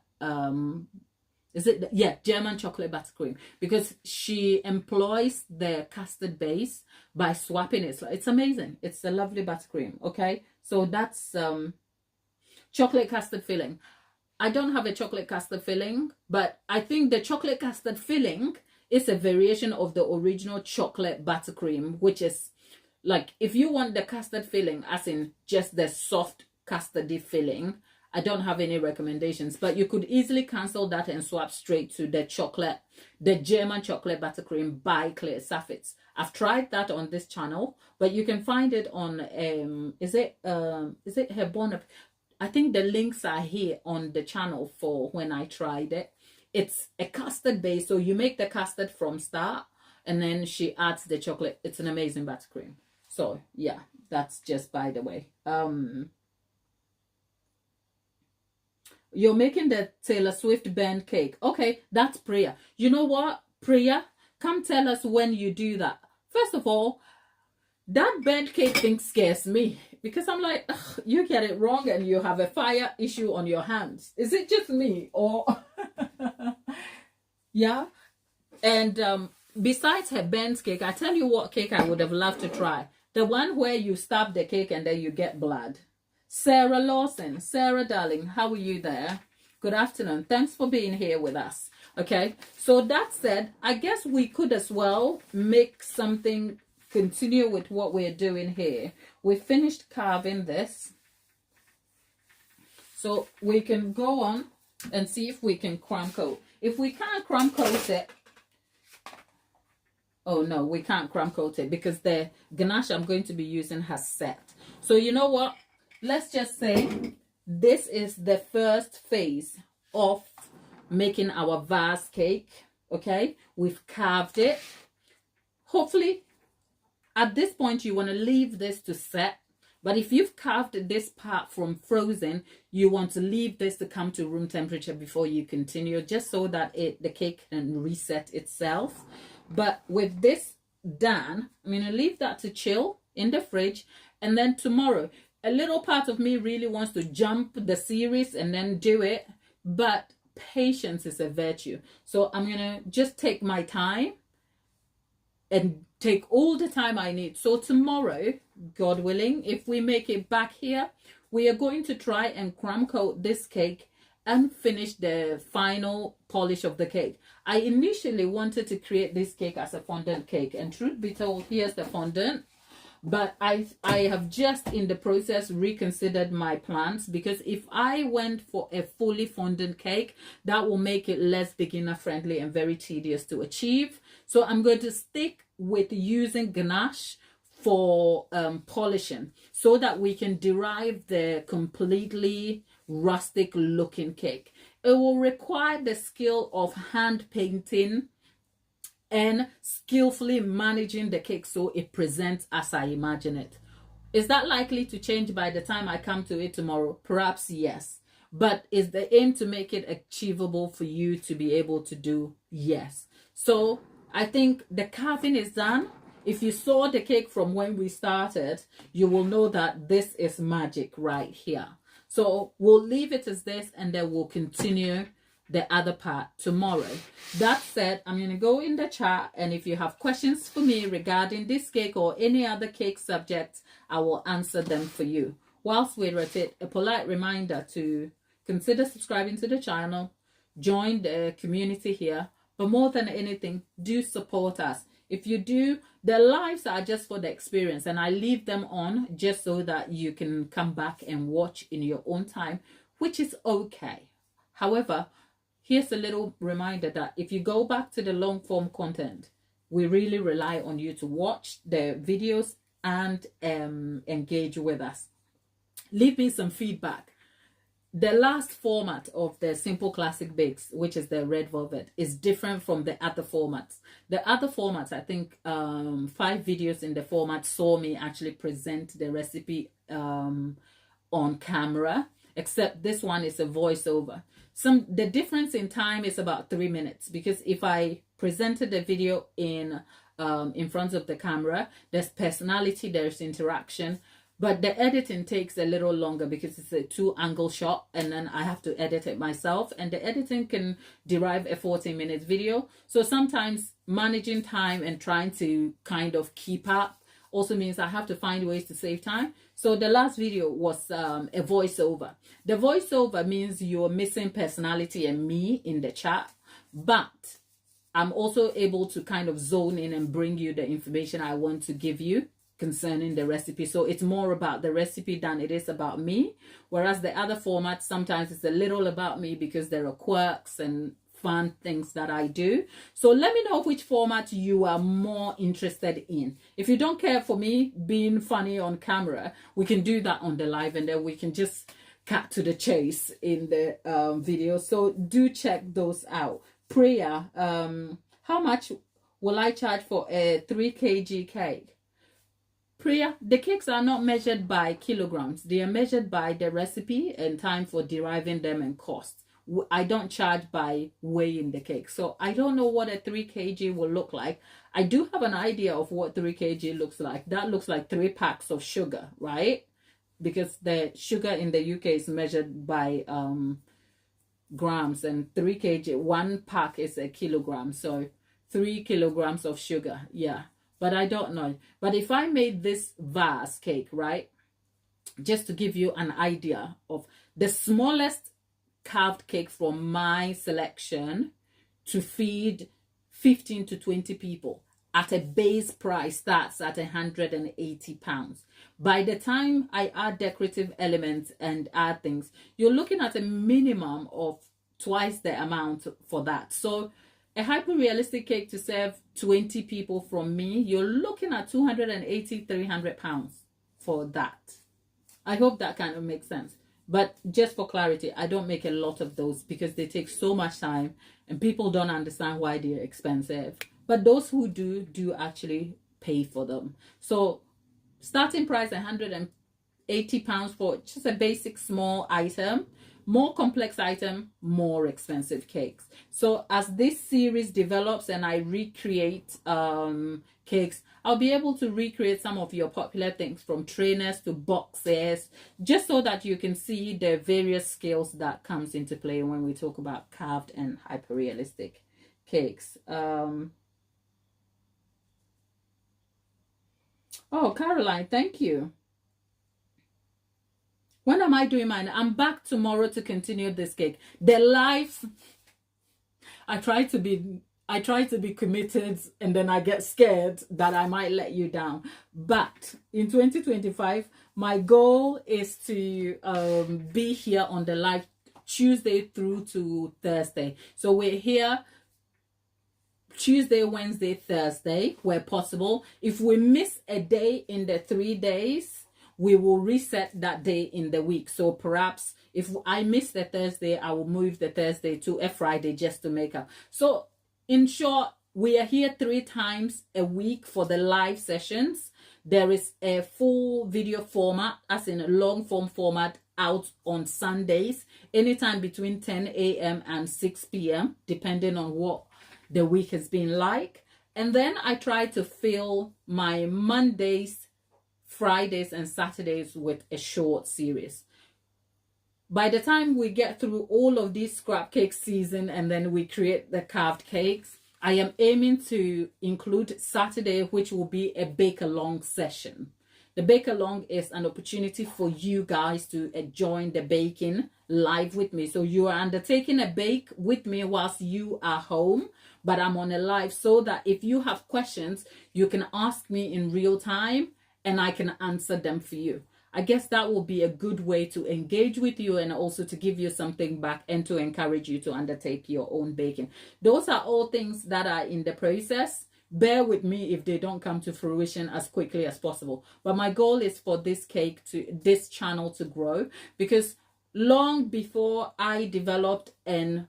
is it, yeah, German chocolate buttercream, because she employs the custard base by swapping it. So it's amazing. It's a lovely buttercream. Okay, so that's chocolate custard filling. I don't have a chocolate custard filling, but I think the chocolate custard filling is a variation of the original chocolate buttercream, which is like, if you want the custard filling, as in just the soft custardy filling, I don't have any recommendations, but you could easily cancel that and swap straight to the chocolate, the German chocolate buttercream by Claire Saffetz. I've tried that on this channel, but you can find it on, is it her Bon? I think the links are here on the channel for when I tried it. It's a custard base, so you make the custard from start, and then she adds the chocolate. It's an amazing buttercream. So yeah, that's just by the way. You're making the Taylor Swift band cake. Okay, that's Priya. You know what, Priya? Come tell us when you do that. First of all, that band cake thing scares me, because I'm like, you get it wrong and you have a fire issue on your hands. Is it just me? Or yeah? And besides her band cake, I tell you what cake I would have loved to try. The one where you stab the cake and then you get blood. Sarah Lawson. Sarah, darling, how are you there? Good afternoon. Thanks for being here with us. Okay, so that said, I guess we could as well make something, continue with what we're doing here. We finished carving this. So we can go on and see if we can crumb coat. If we can't crumb coat it, oh no, we can't crumb coat it because the ganache I'm going to be using has set. So you know what? Let's just say this is the first phase of making our vase cake. Okay, we've carved it. Hopefully, at this point, you want to leave this to set. But if you've carved this part from frozen, you want to leave this to come to room temperature before you continue, just so that the cake can reset itself. But with this done, I'm going to leave that to chill in the fridge. And then tomorrow, a little part of me really wants to jump the series and then do it. But patience is a virtue. So I'm going to just take my time and take all the time I need. So tomorrow, God willing, if we make it back here, we are going to try and crumb coat this cake and finish the final polish of the cake. I initially wanted to create this cake as a fondant cake, and truth be told, here's the fondant. But I have just in the process reconsidered my plans, because if I went for a fully fondant cake, that will make it less beginner friendly and very tedious to achieve. So I'm going to stick with using ganache for polishing, so that we can derive the completely rustic looking cake. It will require the skill of hand painting and skillfully managing the cake so it presents as I imagine it. Is that likely to change by the time I come to it tomorrow? Perhaps yes. But is the aim to make it achievable for you to be able to do? Yes. So I think the carving is done. If you saw the cake from when we started, you will know that this is magic right here. So we'll leave it as this, and then we'll continue the other part tomorrow. That said, I'm going to go in the chat, and if you have questions for me regarding this cake or any other cake subjects, I will answer them for you. Whilst we're at it, a polite reminder to consider subscribing to the channel, join the community here, but more than anything, do support us. If you do, the lives are just for the experience, and I leave them on just so that you can come back and watch in your own time, which is okay. However, here's a little reminder that if you go back to the long form content, we really rely on you to watch the videos and engage with us. Leave me some feedback. The last format of the Simple Classic Bakes, which is the red velvet, is different from the other formats. The other formats, I think 5 videos in the format saw me actually present the recipe on camera, except this one is a voiceover. The difference in time is about 3 minutes, because if I presented the video in front of the camera, there's personality, there's interaction, but the editing takes a little longer because it's a 2-angle shot, and then I have to edit it myself, and the editing can derive a 14-minute video. So sometimes managing time and trying to kind of keep up also means I have to find ways to save time. So the last video was a voiceover. The voiceover means you're missing personality and me in the chat, but I'm also able to kind of zone in and bring you the information I want to give you concerning the recipe. So it's more about the recipe than it is about me. Whereas the other format, sometimes it's a little about me because there are quirks and fun things that I do. So let me know which format you are more interested in. If you don't care for me being funny on camera, we can do that on the live, and then we can just cut to the chase in the video. So do check those out. Priya, how much will I charge for a 3 kg cake? Priya, the cakes are not measured by kilograms. They are measured by the recipe and time for deriving them and cost. I don't charge by weighing the cake. So I don't know what a 3 kg will look like. I do have an idea of what 3 kg looks like. That looks like 3 packs of sugar, right? Because the sugar in the UK is measured by grams, and 3 kg, 1 pack is a kilogram. So 3 kilograms of sugar, yeah. But I don't know. But if I made this vase cake, right, just to give you an idea of the smallest carved cake from my selection to feed 15 to 20 people at a base price starts at £180. By the time I add decorative elements and add things, you're looking at a minimum of twice the amount for that. So a hyper-realistic cake to serve 20 people from me, you're looking at £280, £300 for that. I hope that kind of makes sense. But just for clarity, I don't make a lot of those because they take so much time and people don't understand why they're expensive. But those who do actually pay for them. So starting price £180 for just a basic small item. More complex item, more expensive cakes. So as this series develops and I recreate cakes, I'll be able to recreate some of your popular things, from trainers to boxes, just so that you can see the various skills that comes into play when we talk about carved and hyper-realistic cakes. Oh, Caroline, thank you. When am I doing mine? I'm back tomorrow to continue this cake. The life, I try to be I try to be committed, and then I get scared that I might let you down. But in 2025, my goal is to be here on the live Tuesday through to Thursday. So we're here Tuesday, Wednesday, Thursday, where possible. If we miss a day in the 3 days, we will reset that day in the week. So perhaps if I miss the Thursday, I will move the Thursday to a Friday just to make up. So in short, we are here 3 times a week for the live sessions. There is a full video format, as in a long form format, out on Sundays, anytime between 10 a.m. and 6 p.m., depending on what the week has been like. And then I try to fill my Mondays, Fridays, and Saturdays with a short series. By the time we get through all of these scrap cake season and then we create the carved cakes, I am aiming to include Saturday, which will be a bake along session. The bake along is an opportunity for you guys to join the baking live with me. So you are undertaking a bake with me whilst you are home, but I'm on a live, so that if you have questions, you can ask me in real time and I can answer them for you. I guess that will be a good way to engage with you and also to give you something back and to encourage you to undertake your own baking. Those are all things that are in the process. Bear with me if they don't come to fruition as quickly as possible. But my goal is for this channel to grow, because long before I developed and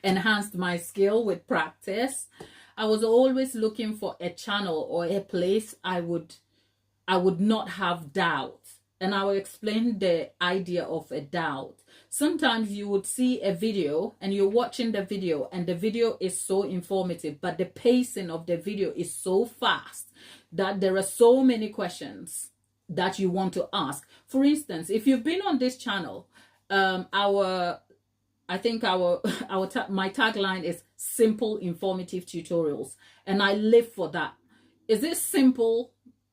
enhanced my skill with practice, I was always looking for a channel or a place I would not have doubt. And I will explain the idea of a doubt. Sometimes you would see a video and you're watching the video and the video is so informative, but the pacing of the video is so fast that there are so many questions that you want to ask. For instance, if you've been on this channel, my tagline is simple, informative tutorials, and I live for that. Is it simple?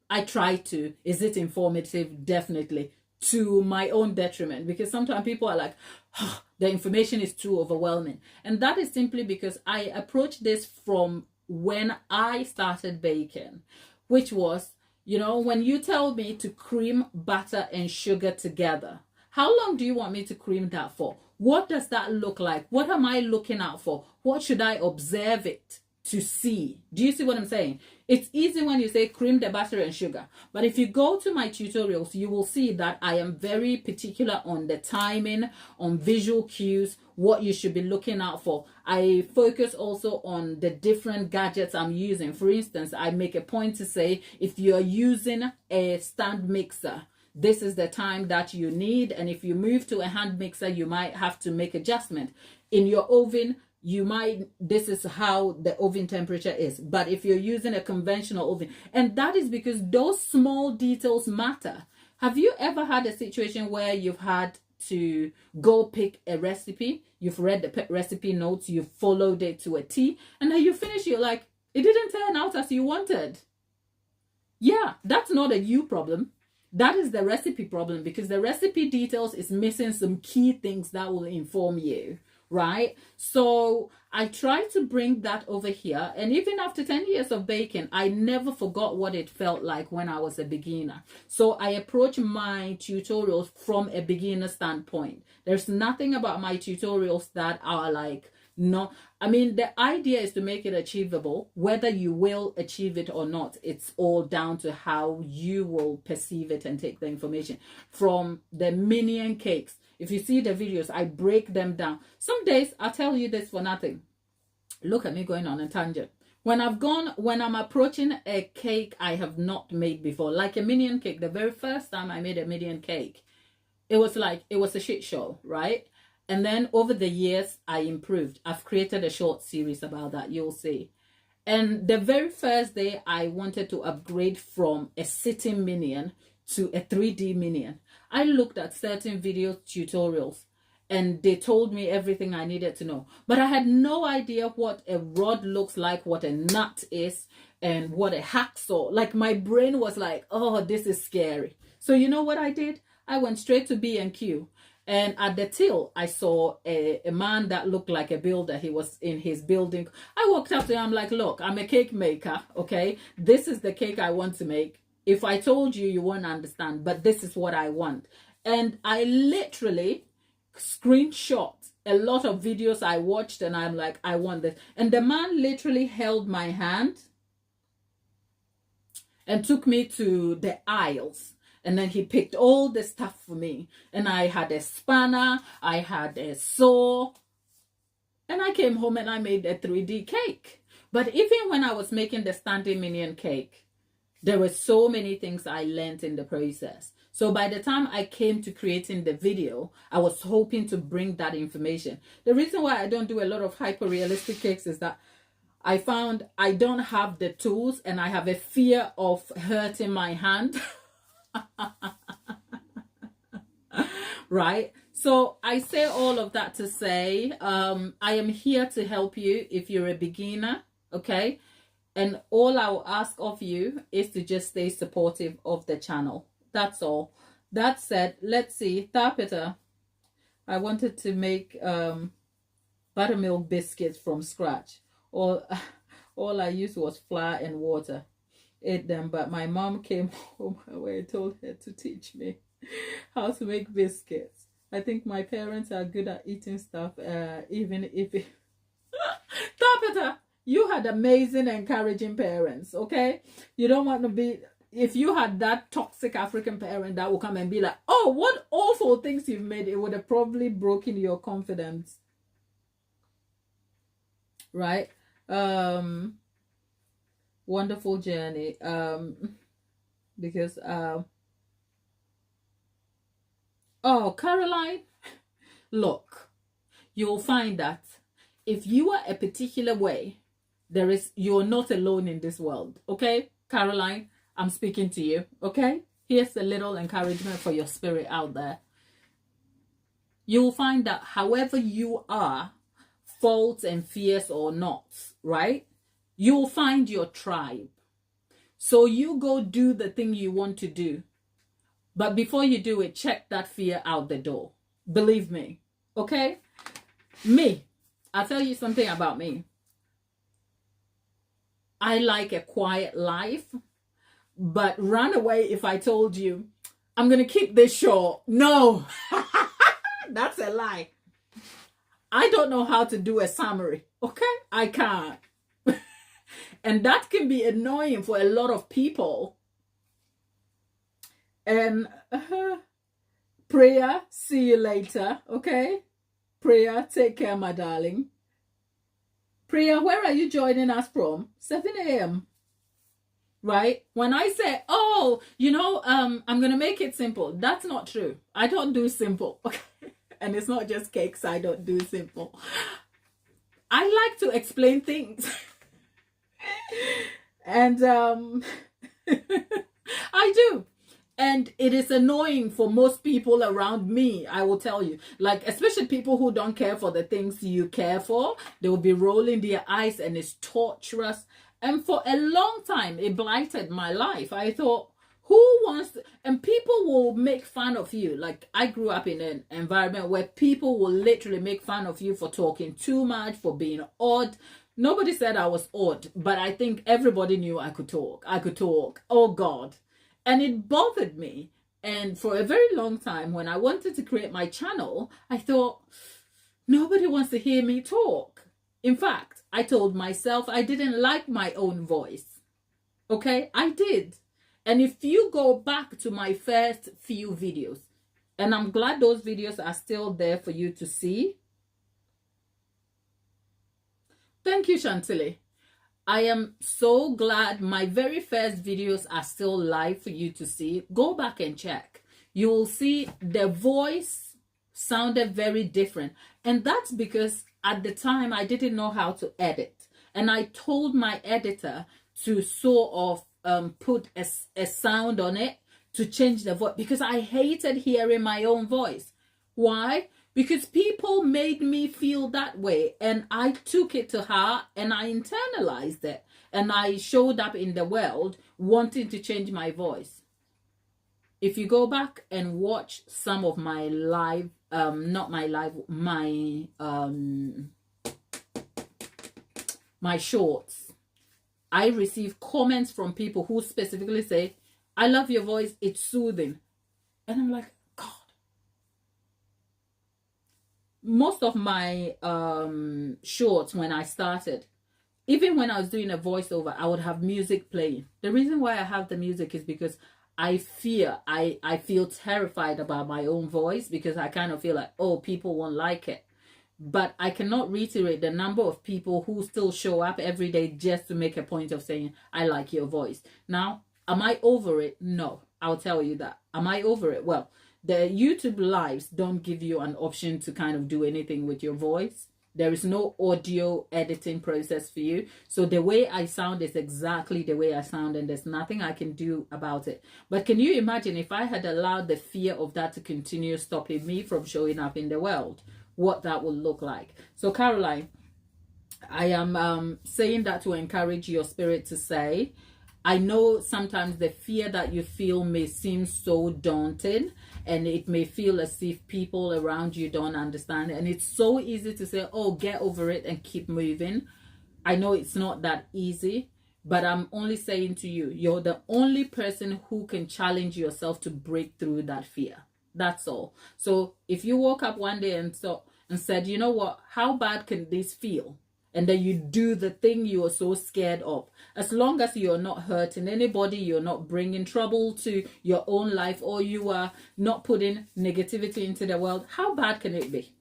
I try to. Is it informative? Definitely, to my own detriment, because sometimes people are like, oh, the information is too overwhelming. And that is simply because I approach this from when I started baking, which was, when you tell me to cream butter and sugar together, how long do you want me to cream that for? What does that look like? What am I looking out for? What should I observe it to see? Do you see what I'm saying? It's easy when you say cream the butter and sugar. But if you go to my tutorials, you will see that I am very particular on the timing, on visual cues, what you should be looking out for. I focus also on the different gadgets I'm using. For instance, I make a point to say, if you're using a stand mixer, this is the time that you need. And if you move to a hand mixer, you might have to make adjustment. In your oven, this is how the oven temperature is. But if you're using a conventional oven, and that is because those small details matter. Have you ever had a situation where you've had to go pick a recipe? You've read the recipe notes, you've followed it to a T, and then you finish, you're like, it didn't turn out as you wanted. Yeah, that's not a you problem. That is the recipe problem, because the recipe details is missing some key things that will inform you, right? So I try to bring that over here. And even after 10 years of baking, I never forgot what it felt like when I was a beginner. So I approach my tutorials from a beginner standpoint. There's nothing about my tutorials that are like, no, I mean, the idea is to make it achievable. Whether you will achieve it or not, it's all down to how you will perceive it and take the information. From the minion cakes, if you see the videos, I break them down. Some days I'll tell you this for nothing. Look at me going on a tangent. When I'm approaching a cake I have not made before, like a minion cake, the very first time I made a minion cake, it was a shit show, right? And then over the years, I improved. I've created a short series about that, you'll see. And the very first day, I wanted to upgrade from a sitting minion to a 3D minion. I looked at certain video tutorials, and they told me everything I needed to know. But I had no idea what a rod looks like, what a nut is, and what a hacksaw. Like, my brain was like, oh, this is scary. So you know what I did? I went straight to B&Q. And at the till, I saw a man that looked like a builder. He was in his building. I walked up to him. I'm like, look, I'm a cake maker, okay? This is the cake I want to make. If I told you, you won't understand, but this is what I want. And I literally screenshot a lot of videos I watched, and I'm like, I want this. And the man literally held my hand and took me to the aisles. And then he picked all the stuff for me. And I had a spanner, I had a saw. And I came home and I made a 3D cake. But even when I was making the standing minion cake, there were so many things I learned in the process. So by the time I came to creating the video, I was hoping to bring that information. The reason why I don't do a lot of hyper-realistic cakes is that I found I don't have the tools, and I have a fear of hurting my hand. Right? So I say all of that to say, I am here to help you if you're a beginner, okay? And all I'll ask of you is to just stay supportive of the channel. That's all. That said, let's see. Tapita, I wanted to make buttermilk biscuits from scratch. All I used was flour and water. Ate them, but my mom came home where I told her to teach me how to make biscuits. I think my parents are good at eating stuff, even if it... Tapita, you had amazing, encouraging parents, okay? You don't want to be... If you had that toxic African parent that will come and be like, oh, what awful things you've made, it would have probably broken your confidence. Right? Wonderful journey. Because oh, Caroline, look, you'll find that if you are a particular way, you're not alone in this world. Okay, Caroline, I'm speaking to you. Okay, here's a little encouragement for your spirit out there. You'll find that however you are, faults and fears or not, right? You'll find your tribe. So you go do the thing you want to do. But before you do it, check that fear out the door. Believe me. Okay? Me. I'll tell you something about me. I like a quiet life. But run away if I told you, I'm going to keep this short. No. That's a lie. I don't know how to do a summary. Okay? I can't. And that can be annoying for a lot of people. And prayer, see you later. Okay? Prayer, take care, my darling. Prayer, where are you joining us from? 7 a.m. Right? When I say, oh, you know, I'm going to make it simple. That's not true. I don't do simple. Okay? And it's not just cakes. I don't do simple. I like to explain things. And I do. And it is annoying for most people around me, I will tell you. Like, especially people who don't care for the things you care for. They will be rolling their eyes and it's torturous. And for a long time, it blighted my life. I thought, who wants to... And people will make fun of you. Like, I grew up in an environment where people will literally make fun of you for talking too much, for being odd. Nobody said I was odd, but I think everybody knew I could talk. I could talk. Oh, God. And it bothered me. And for a very long time, when I wanted to create my channel, I thought, nobody wants to hear me talk. In fact, I told myself I didn't like my own voice. Okay? I did. And if you go back to my first few videos, and I'm glad those videos are still there for you to see. Thank you, Chantilly. I am so glad my very first videos are still live for you to see. Go back and check. You will see the voice sounded very different. And that's because at the time I didn't know how to edit. And I told my editor to sort of put a sound on it to change the voice, because I hated hearing my own voice. Why? because people made me feel that way, and I took it to heart and I internalized it, and I showed up in the world wanting to change my voice. If you go back and watch some of my live, not my live, my shorts, I receive comments from people who specifically say, I love your voice, it's soothing. And I'm like, God. Most of my shorts, when I started, even when I was doing a voiceover, I would have music playing. The reason why I have the music is because I feel terrified about my own voice, because I kind of feel like, oh, people won't like it. But I cannot reiterate the number of people who still show up every day just to make a point of saying, I like your voice. Now, am I over it? No, I'll tell you that. Am I over it? Well, the YouTube lives don't give you an option to kind of do anything with your voice. There is no audio editing process for you. So the way I sound is exactly the way I sound, and there's nothing I can do about it. But can you imagine if I had allowed the fear of that to continue stopping me from showing up in the world, what that would look like? So Caroline, I am saying that to encourage your spirit to say, I know sometimes the fear that you feel may seem so daunting, and it may feel as if people around you don't understand. And it's so easy to say, oh, get over it and keep moving. I know it's not that easy, but I'm only saying to you, you're the only person who can challenge yourself to break through that fear. That's all. So if you woke up one day and said, you know what, how bad can this feel? And then you do the thing you are so scared of. As long as you're not hurting anybody, you're not bringing trouble to your own life, or you are not putting negativity into the world, how bad can it be?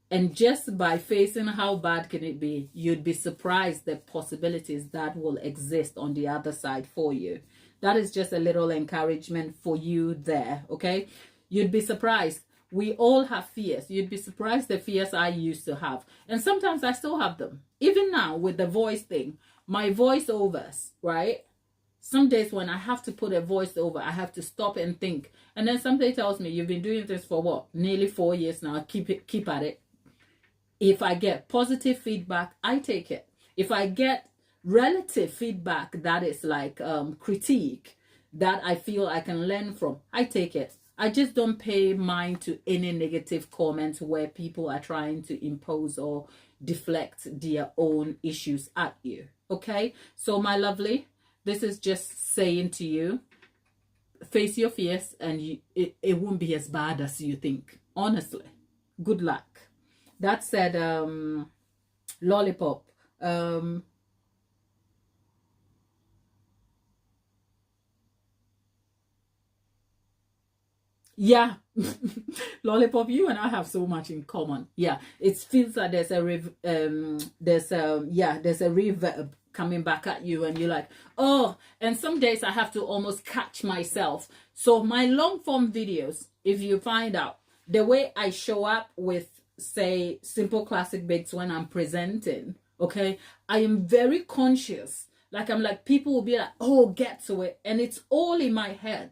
And just by facing how bad can it be, you'd be surprised the possibilities that will exist on the other side for you. That is just a little encouragement for you there, okay? You'd be surprised. We all have fears. You'd be surprised the fears I used to have. And sometimes I still have them. Even now with the voice thing, my voiceovers, right? Some days when I have to put a voiceover, I have to stop and think. And then somebody tells me, you've been doing this for what? Nearly 4 years now. Keep at it. If I get positive feedback, I take it. If I get relative feedback that is like critique that I feel I can learn from, I take it. I just don't pay mind to any negative comments where people are trying to impose or deflect their own issues at you. Okay? So my lovely, this is just saying to you, face your fears, and it won't be as bad as you think. Honestly. Good luck. That said, Lollipop, yeah. Lollipop, you and I have so much in common. Yeah, it feels like there's a reverb coming back at you, and you're like, oh. And some days I have to almost catch myself. So my long form videos, if you find out the way I show up with, say, Simple Classic Bakes when I'm presenting, okay, I am very conscious. Like, I'm like, people will be like, oh, get to it, and it's all in my head.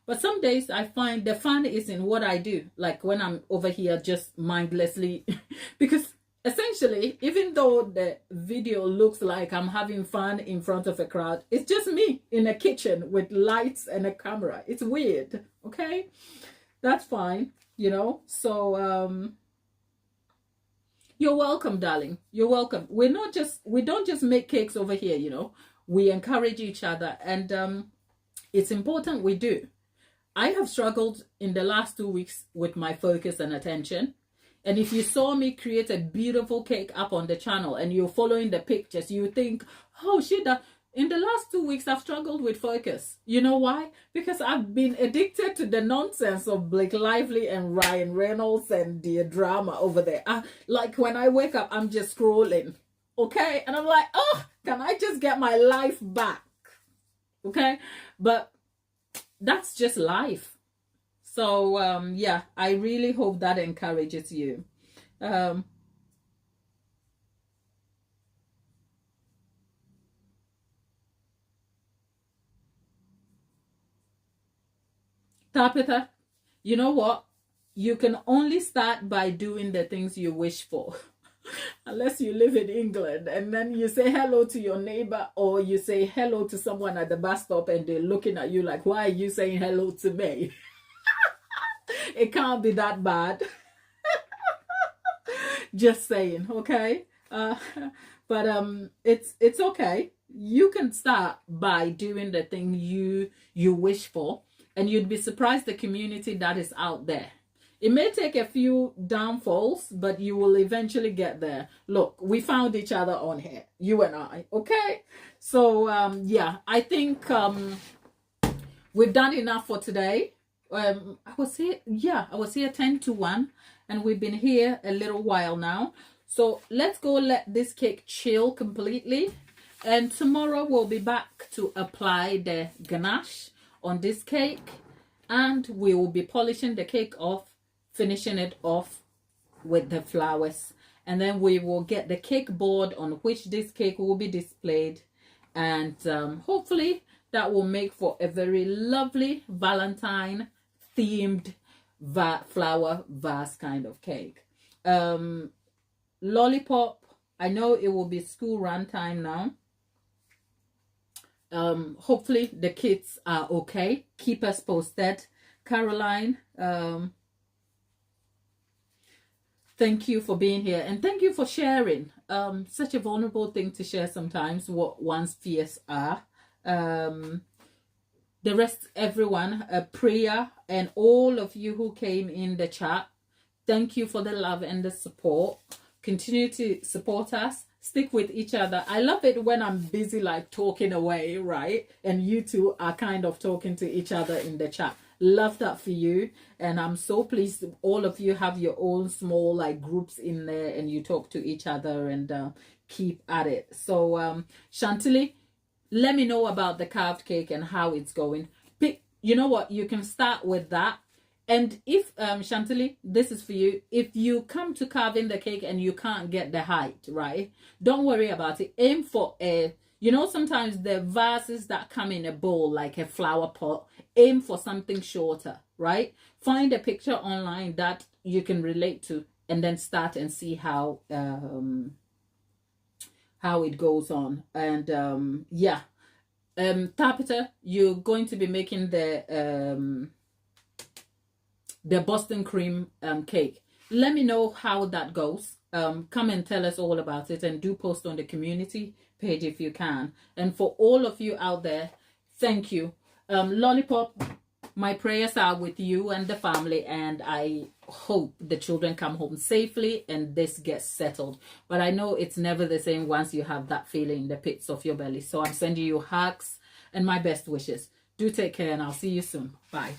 But some days I find the fun is in what I do. Like when I'm over here just mindlessly, because essentially, even though the video looks like I'm having fun in front of a crowd, it's just me in a kitchen with lights and a camera. It's weird, okay? That's fine, you know? So, you're welcome, darling. You're welcome. We don't just make cakes over here, you know? We encourage each other, and it's important we do. I have struggled in the last 2 weeks with my focus and attention. And if you saw me create a beautiful cake up on the channel and you're following the pictures, you think, oh, Shida, in the last 2 weeks, I've struggled with focus. You know why? Because I've been addicted to the nonsense of Blake Lively and Ryan Reynolds and the drama over there. Like when I wake up, I'm just scrolling. Okay? And I'm like, oh, can I just get my life back? Okay? But that's just life. So yeah, I really hope that encourages you. Tapitha, you know what? you can only start by doing the things you wish for. Unless you live in England and then you say hello to your neighbor, or you say hello to someone at the bus stop and they're looking at you like, why are you saying hello to me? It can't be that bad. Just saying, okay? But it's okay. You can start by doing the thing you wish for, and you'd be surprised the community that is out there. It may take a few downfalls, but you will eventually get there. Look, we found each other on here, you and I, okay? So, yeah, I think we've done enough for today. I was here 10 to 1, and we've been here a little while now. So let's go let this cake chill completely. And tomorrow we'll be back to apply the ganache on this cake. And we will be polishing the cake off, finishing it off with the flowers, and then we will get the cake board on which this cake will be displayed, and hopefully that will make for a very lovely Valentine themed flower vase kind of cake. Lollipop, I know it will be school run time now. Hopefully the kids are okay. Keep us posted. Caroline, thank you for being here, and thank you for sharing. Such a vulnerable thing to share sometimes, what one's fears are. The rest, everyone, Priya, and all of you who came in the chat, thank you for the love and the support. Continue to support us. Stick with each other. I love it when I'm busy like talking away, right? And you two are kind of talking to each other in the chat. Love that for you, and I'm so pleased all of you have your own small like groups in there, and you talk to each other, and keep at it. So Chantilly, let me know about the carved cake and how it's going. You know what, you can start with that. And if Chantilly, this is for you. If you come to carving the cake and you can't get the height right, don't worry about it. Aim for a, you know, sometimes the vases that come in a bowl like a flower pot, aim for something shorter, right? Find a picture online that you can relate to, and then start and see how it goes on. And yeah, Tapita, you're going to be making the Boston cream cake. Let me know how that goes. Come and tell us all about it, and do post on the community page if you can. And for all of you out there, thank you. Lollipop, my prayers are with you and the family, and I hope the children come home safely and this gets settled. But I know it's never the same once you have that feeling in the pits of your belly. So I'm sending you hugs and my best wishes. Do take care, and I'll see you soon. Bye.